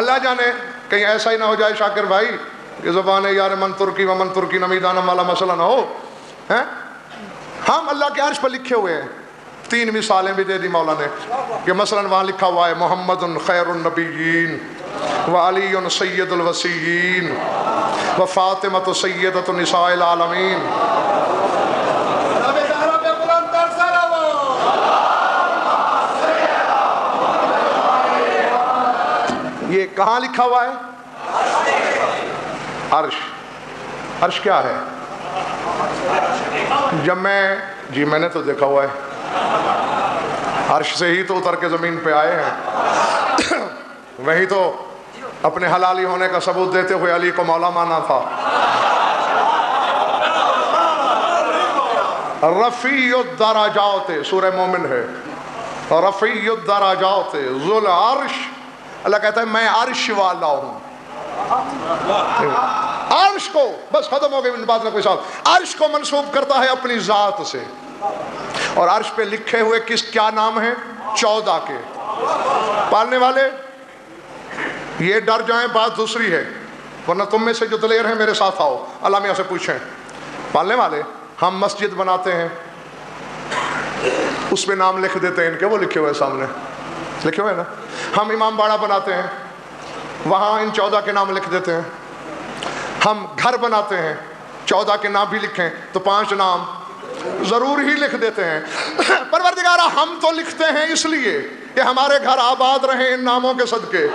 Speaker 1: اللہ جانے کہیں ایسا ہی نہ ہو جائے شاکر بھائی کہ زبان یار من ترکی و من ترکی نمیدانم والا مسئلہ نہ ہو. ہم اللہ کے عرش پر لکھے ہوئے ہیں. 3 مثالیں بھی دے دی مولا نے کہ مثلا وہاں لکھا ہوا ہے محمد خیر النبیین وعلی سید الوصیین وفاطمہ سیدۃ النساء العالمین. یہ کہاں لکھا ہوا ہے؟ عرش. عرش کیا ہے؟ جب میں نے تو دیکھا ہوا ہے. عرش سے ہی تو اتر کے زمین پہ آئے ہیں. وہی تو اپنے حلالی ہونے کا ثبوت دیتے ہوئے علی کو مولا مانا تھا. رفیع الدرجات سورہ مومن ہے. رفیع الدرجات ذو العرش. اللہ کہتا ہے میں عرش والا ہوں. عرش کو بس ختم ہو گئی بات نہ کوئی صاحب. عرش کو منسوب کرتا ہے اپنی ذات سے. اور عرش پہ لکھے ہوئے کیا نام ہیں؟ 14 کے. پالنے والے یہ ڈر جائیں بات دوسری ہے، ورنہ تم میں سے جو دلیر ہیں میرے ساتھ آؤ اللہ میاں سے پوچھیں. پالنے والے ہم مسجد بناتے ہیں، اس پہ نام لکھ دیتے ہیں ان کے، وہ لکھے ہوئے سامنے لکھے ہوئے نا. ہم امام باڑہ بناتے ہیں، وہاں ان 14 کے نام لکھ دیتے ہیں. ہم گھر بناتے ہیں، 14 کے نام بھی لکھیں تو 5 نام ضرور ہی لکھ دیتے ہیں. پروردگارہ ہم تو لکھتے ہیں اس لیے کہ ہمارے گھر آباد رہیں ان ناموں کے صدقے.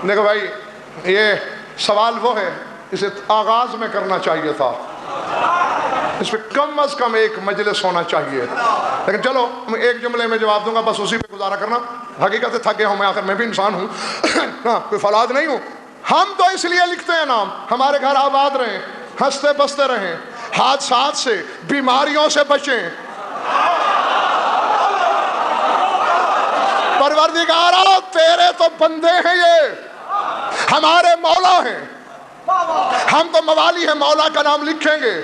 Speaker 1: دیکھو بھائی یہ سوال وہ ہے اسے آغاز میں کرنا چاہیے تھا، اس پہ کم از کم ایک مجلس ہونا چاہیے. لیکن چلو میں ایک جملے میں جواب دوں گا، بس اسی پہ گزارا کرنا. حقیقت تھک گیا ہوں میں، آخر میں بھی انسان ہوں، کوئی فولاد نہیں ہوں. ہم تو اس لیے لکھتے ہیں نام ہمارے گھر آباد رہیں، ہنستے بستے رہیں، حادثات سے بیماریوں سے بچیں. پروردگارہ تیرے تو بندے ہیں، یہ ہمارے مولا ہیں. ہم تو موالی ہیں، مولا کا نام لکھیں گے.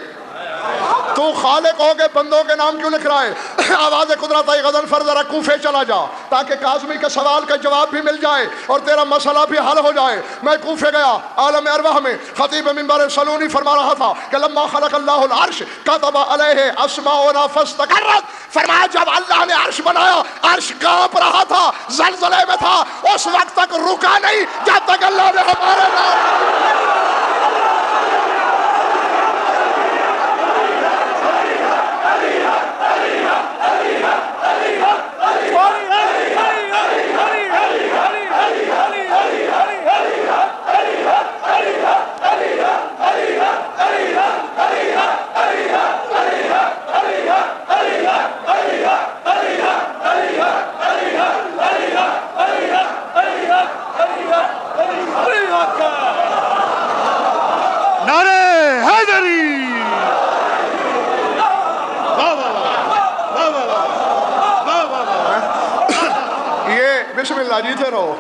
Speaker 1: تو خالق ہو کے بندوں کے نام کیوں لکھ رہا ہے؟ آواز قدرت آئی غزل فر ذرا کوفے چلا جا تاکہ کاظمی کے سوال کا جواب بھی مل جائے اور تیرا مسئلہ بھی حل ہو جائے. میں کوفے گیا، عالم ارواح میں خطیب منبر سلونی فرما رہا تھا کہ لما خلق اللہ العرش کتب علیہ اسماؤنا فاستقرت. فرمایا جب اللہ نے عرش بنایا عرش کانپ رہا تھا، زلزلے میں تھا، اس وقت تک رکا نہیں جب تک اللہ نے ہمارے نام. بسم اللہ جیتے رہو.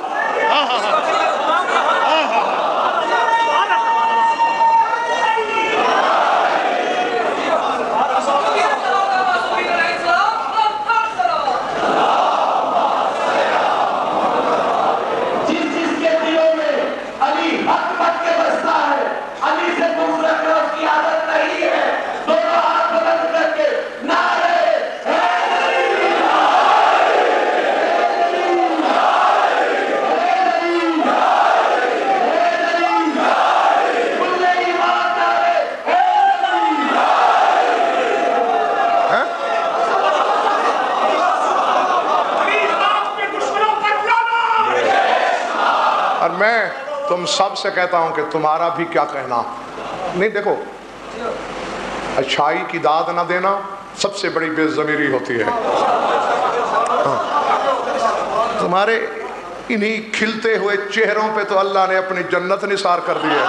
Speaker 1: میں تم سب سے کہتا ہوں کہ تمہارا بھی کیا کہنا نہیں. دیکھو اچھائی کی داد نہ دینا سب سے بڑی بے ضمیری ہوتی ہے. تمہارے انہی کھلتے ہوئے چہروں پہ تو اللہ نے اپنی جنت نثار کر دی ہے.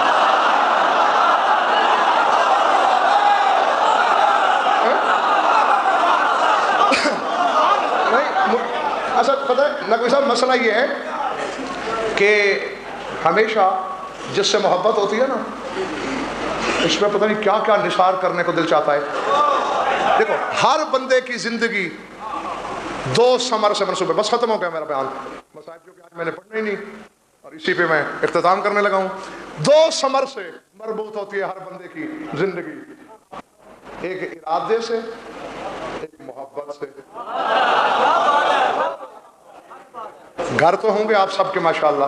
Speaker 1: اصل پتہ ہے نقوی صاحب، مسئلہ یہ ہے کہ ہمیشہ جس سے محبت ہوتی ہے نا، اس میں پتہ نہیں کیا کیا نثار کرنے کو دل چاہتا ہے. دیکھو ہر بندے کی زندگی دو ثمر سے منسوب ہے. بس ختم ہو گیا میرا بیان. مصائب جو کہ آج میں نے پڑھنا ہی نہیں اور اسی پہ میں اختتام کرنے لگا ہوں. دو ثمر سے مربوط ہوتی ہے ہر بندے کی زندگی، ایک ارادے سے، ایک محبت سے. گھر تو ہوں گے آپ سب کے ماشاءاللہ،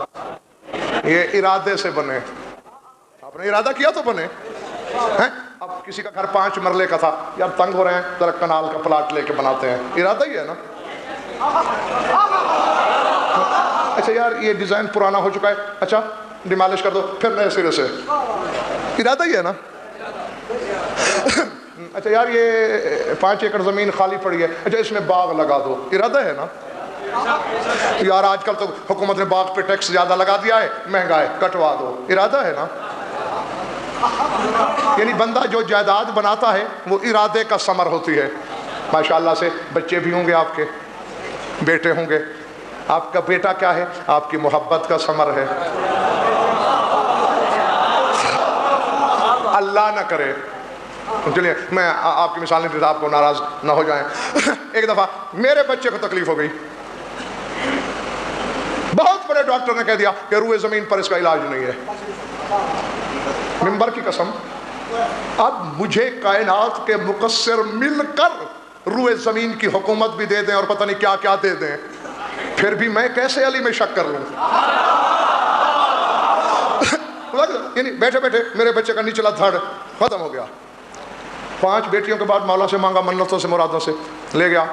Speaker 1: یہ ارادے سے بنے. آپ نے ارادہ کیا تو بنے. اب کسی کا گھر 5 مرلے کا تھا، یار تنگ ہو رہے ہیں ذرا کنال کا پلاٹ لے کے بناتے ہیں، ارادہ ہی ہے نا. اچھا یار یہ ڈیزائن پرانا ہو چکا ہے، اچھا ڈیمالش کر دو پھر نئے سرے سے، ارادہ ہی ہے نا. اچھا یار یہ 5 ایکڑ زمین خالی پڑی ہے، اچھا اس میں باغ لگا دو، ارادہ ہے نا. یار آج کل تو حکومت نے باغ پہ ٹیکس زیادہ لگا دیا ہے، مہنگا ہے، کٹوا دو، ارادہ ہے نا. یعنی بندہ جو جائیداد بناتا ہے وہ ارادے کا ثمر ہوتی ہے. ماشاءاللہ سے بچے بھی ہوں گے، آپ کے بیٹے ہوں گے. آپ کا بیٹا کیا ہے؟ آپ کی محبت کا ثمر ہے. اللہ نہ کرے، چلیے میں آپ کی مثال نہیں دیتا، آپ کو ناراض نہ ہو جائیں. ایک دفعہ میرے بچے کو تکلیف ہو گئی، بہت بڑے ڈاکٹر نے کہہ دیا کہ روئے زمین پر اس کا علاج نہیں ہے. ممبر کی قسم، اب مجھے کائنات کے مقصر مل کر روئے زمین کی حکومت بھی دے دیں اور پتہ نہیں کیا کیا دے دیں، پھر بھی میں کیسے علی میں شک کر لوں. یعنی بیٹھے بیٹھے میرے بچے کا نچلا دھڑ ختم ہو گیا. 5 بیٹیوں کے بعد مولا سے مانگا، منتوں سے مرادوں سے، لے گیا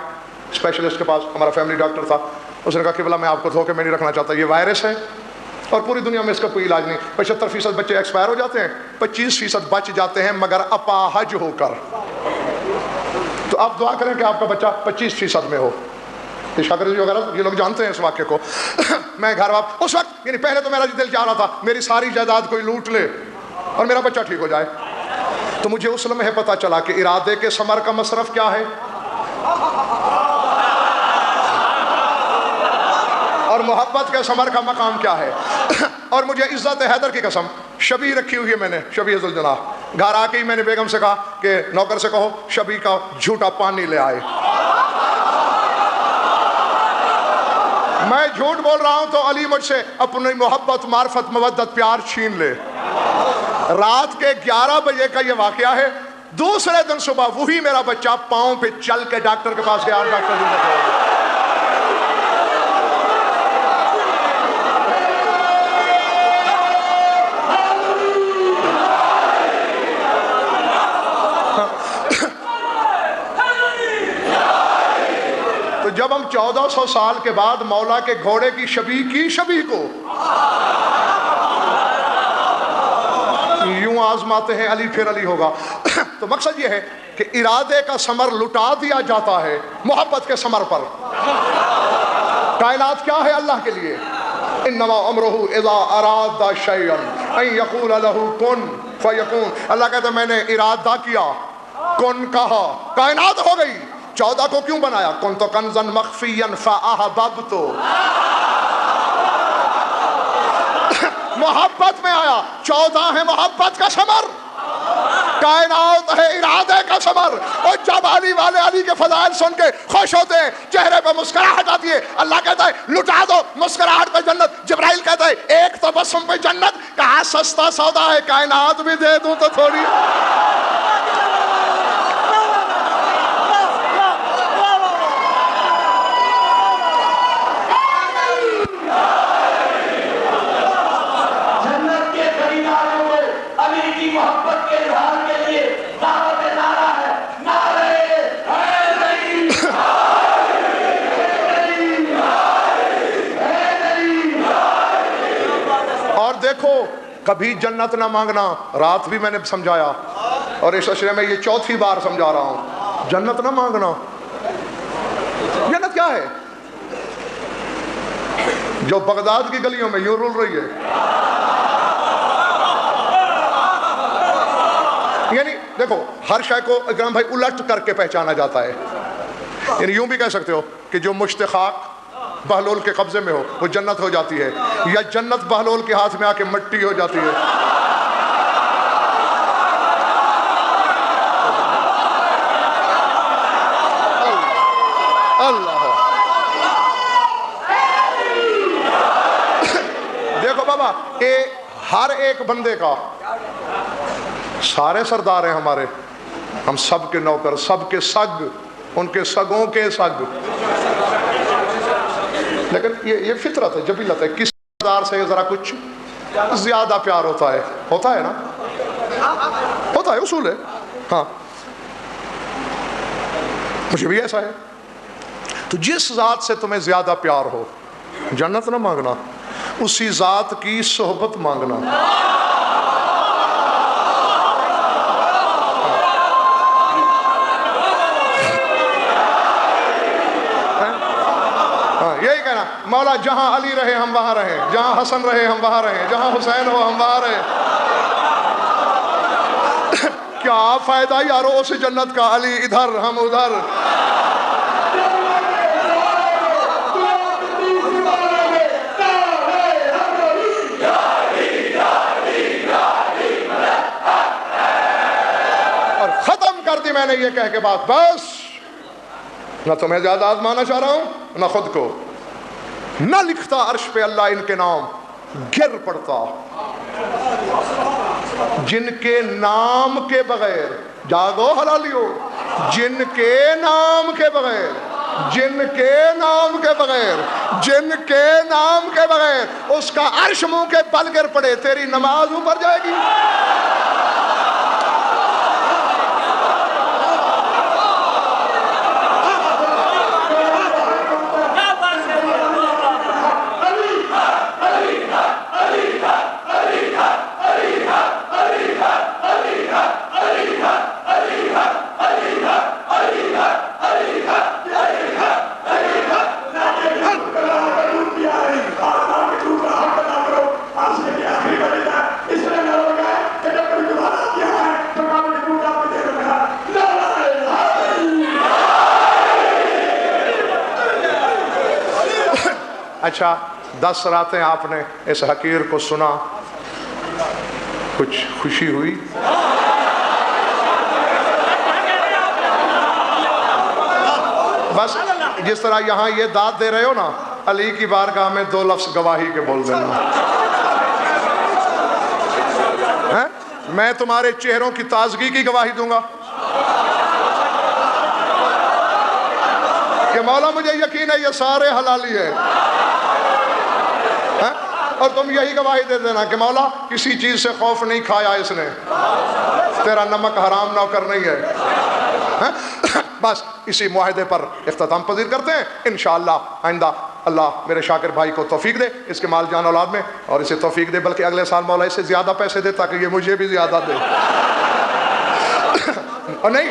Speaker 1: اسپیشلسٹ کے پاس. ہمارا فیملی ڈاکٹر تھا. اس نے کہا کہ بلا میں آپ کو دھوکے میں نہیں رکھنا چاہتا، یہ وائرس ہے اور پوری دنیا میں اس کا کوئی علاج نہیں. 75% بچے ایکسپائر ہو جاتے ہیں، 25% بچ جاتے ہیں مگر اپاہج ہو کر. تو آپ دعا کریں کہ آپ کا بچہ 25% میں ہو. شاکر جی وغیرہ یہ لوگ جانتے ہیں اس واقعے کو. میں گھر واپس اس وقت، یعنی پہلے تو میرا دل چاہ رہا تھا میری ساری جائیداد کوئی لوٹ لے اور میرا بچہ ٹھیک ہو جائے. تو مجھے اس لمحے پتہ چلا کہ ارادے کے ثمر کا مصرف کیا ہے اور محبت کے ثمر کا مقام کیا ہے. اور مجھے عزت حیدر کی قسم، شبی رکھی ہوئی ہے میں نے، شبی ذوالجناح. گھر آ کے ہی میں نے بیگم سے کہا کہ نوکر سے کہو شبی کا جھوٹا پانی لے آئے. میں جھوٹ بول رہا ہوں تو علی مجھ سے اپنی محبت، معرفت، مودت، پیار چھین لے. رات کے 11 بجے کا یہ واقعہ ہے. دوسرے دن صبح وہی میرا بچہ پاؤں پہ چل کے ڈاکٹر کے پاس گیا. ڈاکٹر جی نے جب ہم 1400 سال کے بعد مولا کے گھوڑے کی شبیہ کو یوں آزماتے ہیں علی پھر علی ہوگا. تو مقصد یہ ہے کہ ارادے کا ثمر لٹا دیا جاتا ہے محبت کے ثمر پر. کائنات کیا ہے اللہ کے لیے؟ انما امرہ اذا اراد شیئا ان یقول لہ کن فیکون. اللہ کہتا ہے میں نے ارادہ کیا، کن کہا، کائنات ہو گئی. 14 کو کیوں بنایا؟ کنت کنزا مخفیا فاحببت. محبت میں آیا. 14 ہے محبت کا ثمر، کائنات ہے ارادے کا ثمر. اور جب علی والے علی کے فضائل سن کے خوش ہوتے ہیں، چہرے پہ مسکراہٹ آتی ہے. اللہ کہتا ہے لٹا دو مسکراہٹ پہ جنت. جبرائیل کہتا ہے ایک تبسم پہ جنت. کہاں سستا سودا ہے، کائنات بھی دے دوں تو تھوڑی. دیکھو کبھی جنت نہ مانگنا. رات بھی میں نے سمجھایا اور اس اشرے میں یہ 4تھی بار سمجھا رہا ہوں. جنت نہ مانگنا. جنت کیا ہے؟ جو بغداد کی گلیوں میں یوں رول رہی ہے. یعنی دیکھو ہر شے کو اکرام بھائی الٹ کر کے پہچانا جاتا ہے. یعنی یوں بھی کہہ سکتے ہو کہ جو مشتخاق بہلول کے قبضے میں ہو وہ جنت ہو جاتی ہے, یا جنت بہلول کے ہاتھ میں آ کے مٹی ہو جاتی ہے. اللہ دیکھو بابا, ہر ایک بندے کا, سارے سردار ہیں ہمارے, ہم سب کے نوکر, سب کے سگ, ان کے سگوں کے سگ, لیکن یہ فطرت ہے, جبلت ہے. کس سردار سے ذرا کچھ زیادہ پیار ہوتا ہے نا, ہوتا ہے, اصول ہے. ہاں مجھے بھی ایسا ہے. تو جس ذات سے تمہیں زیادہ پیار ہو, جنت نہ مانگنا, اسی ذات کی صحبت مانگنا. یہی کہنا, مولا جہاں علی رہے ہم وہاں رہیں, جہاں حسن رہے ہم وہاں رہیں, جہاں حسین ہو ہم وہاں رہیں. کیا فائدہ یارو اس جنت کا, علی ادھر ہم ادھر. اور ختم کر دی میں نے یہ کہہ کے بات, بس نہ تمہیں زیادہ آزمانا چاہ رہا ہوں نہ خود کو. نہ لکھتا عرش پہ اللہ ان کے نام, گر پڑتا جن کے نام کے بغیر. جاگو حلالیو, جن کے نام کے بغیر, جن کے نام کے بغیر, جن کے نام کے بغیر اس کا عرش منہ کے بل گر پڑے, تیری نماز اوپر جائے گی. اچھا 10 راتیں آپ نے اس حقیر کو سنا, کچھ خوشی ہوئی؟ بس جس طرح یہاں یہ داد دے رہے ہو نا, علی کی بارگاہ میں 2 لفظ گواہی کے بول دینا. میں تمہارے چہروں کی تازگی کی گواہی دوں گا کہ مولا مجھے یقین ہے یہ سارے حلالی ہے, اور تم یہی گواہی دے دینا کہ مولا کسی چیز سے خوف نہیں کھایا اس نے, تیرا نمک حرام نوکر نہیں ہے. بس اسی معاہدے پر اختتام پذیر کرتے ہیں انشاءاللہ. آئندہ اللہ میرے شاکر بھائی کو توفیق دے اس کے مال جان اولاد میں, اور اسے توفیق دے بلکہ اگلے سال مولا اس سے زیادہ پیسے دے تاکہ یہ مجھے بھی زیادہ دے. اور نہیں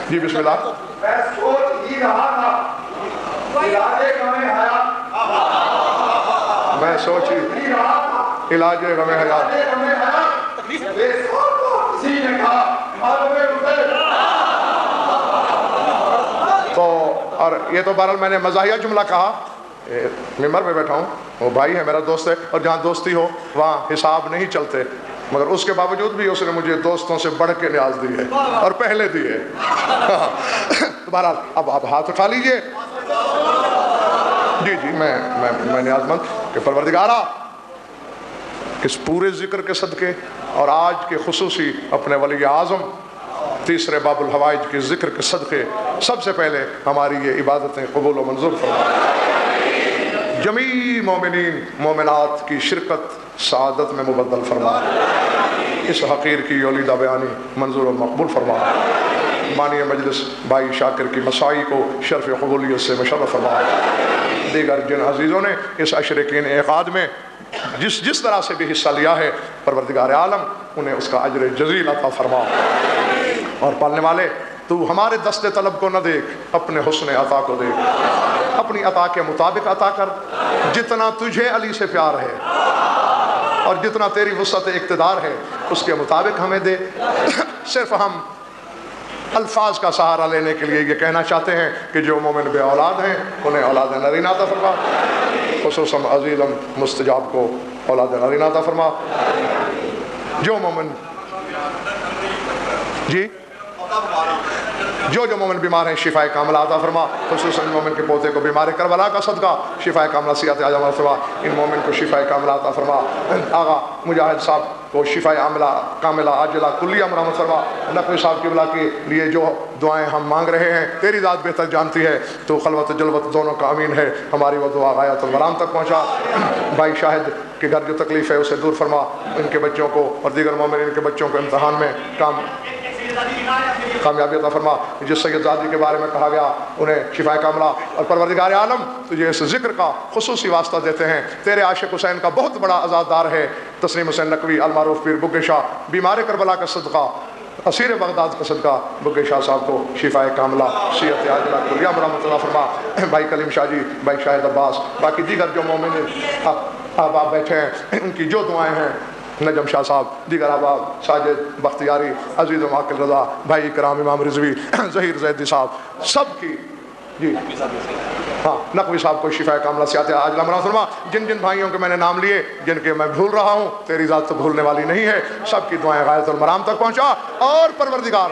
Speaker 1: جی بسم اللہ.
Speaker 3: میں سوچ ہی رہا تھا علاج غم حیات,
Speaker 1: میں سوچ ہی علاج غم حیات. تو اور یہ تو بہرحال میں نے مزاحیہ جملہ کہا, ممبر پہ بیٹھا ہوں, وہ بھائی ہے میرا دوست ہے, اور جہاں دوستی ہو وہاں حساب نہیں چلتے, مگر اس کے باوجود بھی اس نے مجھے دوستوں سے بڑھ کے نیاز دی ہے اور پہلے دی ہے. بہرحال اب آپ ہاتھ اٹھا لیجئے. جی جی میں نیاز مند کہ پروردگارہ اس پورے ذکر کے صدقے اور آج کے خصوصی اپنے ولی اعظم تیسرے باب الحوائج کے ذکر کے صدقے سب سے پہلے ہماری یہ عبادتیں قبول و منظور فرما. جمیع مومنین مومنات کی شرکت سعادت میں مبدل فرما. اس حقیر کی یولیدہ بیانی منظور و مقبول فرما. بانی مجلس بھائی شاکر کی مسائی کو شرف قبولیت سے مشرف فرما. دیگر جن عزیزوں نے اس عشرے کے انعقاد میں جس طرح سے بھی حصہ لیا ہے پروردگار عالم انہیں اس کا اجر جزیل عطا فرما. اور پالنے والے تو ہمارے دست طلب کو نہ دیکھ، اپنے حسن عطا کو دیکھ. اپنی عطا کے مطابق عطا کر، جتنا تجھے علی سے پیار ہے اور جتنا تیری وسعت اقتدار ہے اس کے مطابق ہمیں دے. صرف ہم الفاظ کا سہارا لینے کے لیے یہ کہنا چاہتے ہیں کہ جو مومن بے اولاد ہیں انہیں اولاد نرینہ عطا فرما. خصوصاً عزیزم مستجاب کو اولاد نرینہ عطا فرما. جو مومن جو مومن بیمار ہیں شفاء کاملہ عطا فرما. خصوصاً مومن کے پوتے کو بیمار کربلا کا صدقہ شفاء کاملہ صحت عاجلہ فرما. ان مومن کو شفاء کاملہ عطا فرما. آغا مجاہد صاحب کو شفاء کاملہ عاجلہ کلیہ مرحمت فرما. نقوی صاحب کی بلا کے لیے جو دعائیں ہم مانگ رہے ہیں تیری ذات بہتر جانتی ہے، تو خلوت جلوت دونوں کا امین ہے. ہماری وہ دعا غایت المرام تک پہنچا. بھائی شاہد کے گھر جو تکلیف ہے اسے دور فرما. ان کے بچوں کو اور دیگر مومن ان کے بچوں کو امتحان میں کامیابی عطا فرما. جس سید زادی کے بارے میں کہا گیا انہیں شفاء کاملہ. اور پروردگار عالم تجھے اس ذکر کا خصوصی واسطہ دیتے ہیں. تیرے عاشق حسین کا بہت بڑا عزادار ہے تسلیم حسین نقوی المعروف پیر بگے شاہ. بیمار کربلا کا صدقہ، اسیر بغداد کا صدقہ بگے شاہ صاحب کو شفاء کاملہ صحت عاجلہ کلیہ مرحمت اللہ فرما. بھائی کلیم شاہ جی، بھائی شاہد عباس، باقی دیگر جو مومن احباب بیٹھے ہیں ان کی جو دعائیں ہیں، نجم شاہ صاحب، دیگر احباب، ساجد بختیاری، عزیز و معقل رضا، بھائی کرام امام رضوی، ظہیر زیدی صاحب، سب کی نقوی صاحب کو شفاء کاملہ صحت عاجلہ مرحمت فرما. جن جن بھائیوں کے میں نے نام لیے جن کے میں بھول رہا ہوں تیری ذات تو بھولنے والی نہیں ہے، سب کی دعائیں غایت المرام تک پہنچا. اور پروردگار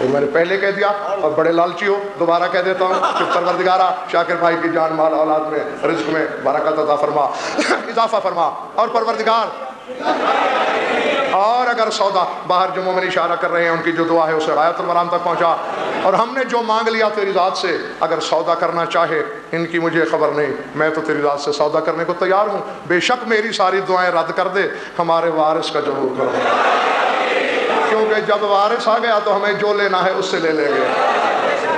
Speaker 1: میں نے پہلے کہہ دیا اور بڑے لالچی ہو دوبارہ کہہ دیتا ہوں کہ پروردگارہ شاکر بھائی کی جان مال اولاد میں رزق میں برکت عطا فرما، اضافہ فرما. اور پروردگار اور اگر سودا باہر جو مومن اشارہ کر رہے ہیں ان کی جو دعا ہے اسے غایت المرام تک پہنچا. اور ہم نے جو مانگ لیا تیری ذات سے، اگر سودا کرنا چاہے ان کی مجھے خبر نہیں، میں تو تیری ذات سے سودا کرنے کو تیار ہوں. بے شک میری ساری دعائیں رد کر دے، ہمارے وارث کا ضرور کرو، کیونکہ جب وارث آ گیا تو ہمیں جو لینا ہے اس سے لے لیں گے.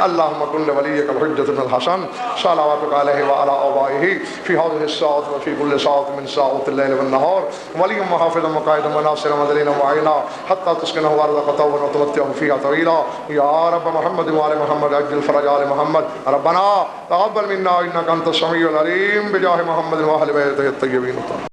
Speaker 1: اللہم کن لولیک الحجۃ بن الحسن صلواتک علیہ وعلی آبائہ فی هذه الساعة وفی کل ساعة من ساعات اللیل والنہار ولیا وحافظا وقائدا وناصرا ودلیلا وعینا حتی تسکنہ ارضک طوعا وتمتع فیہا طویلا. یا رب محمد وآل محمد عجل فرج آل محمد. ربنا تقبل منا انک انت السمیع العلیم بجاہ محمد وآل بیتہ الطیبین.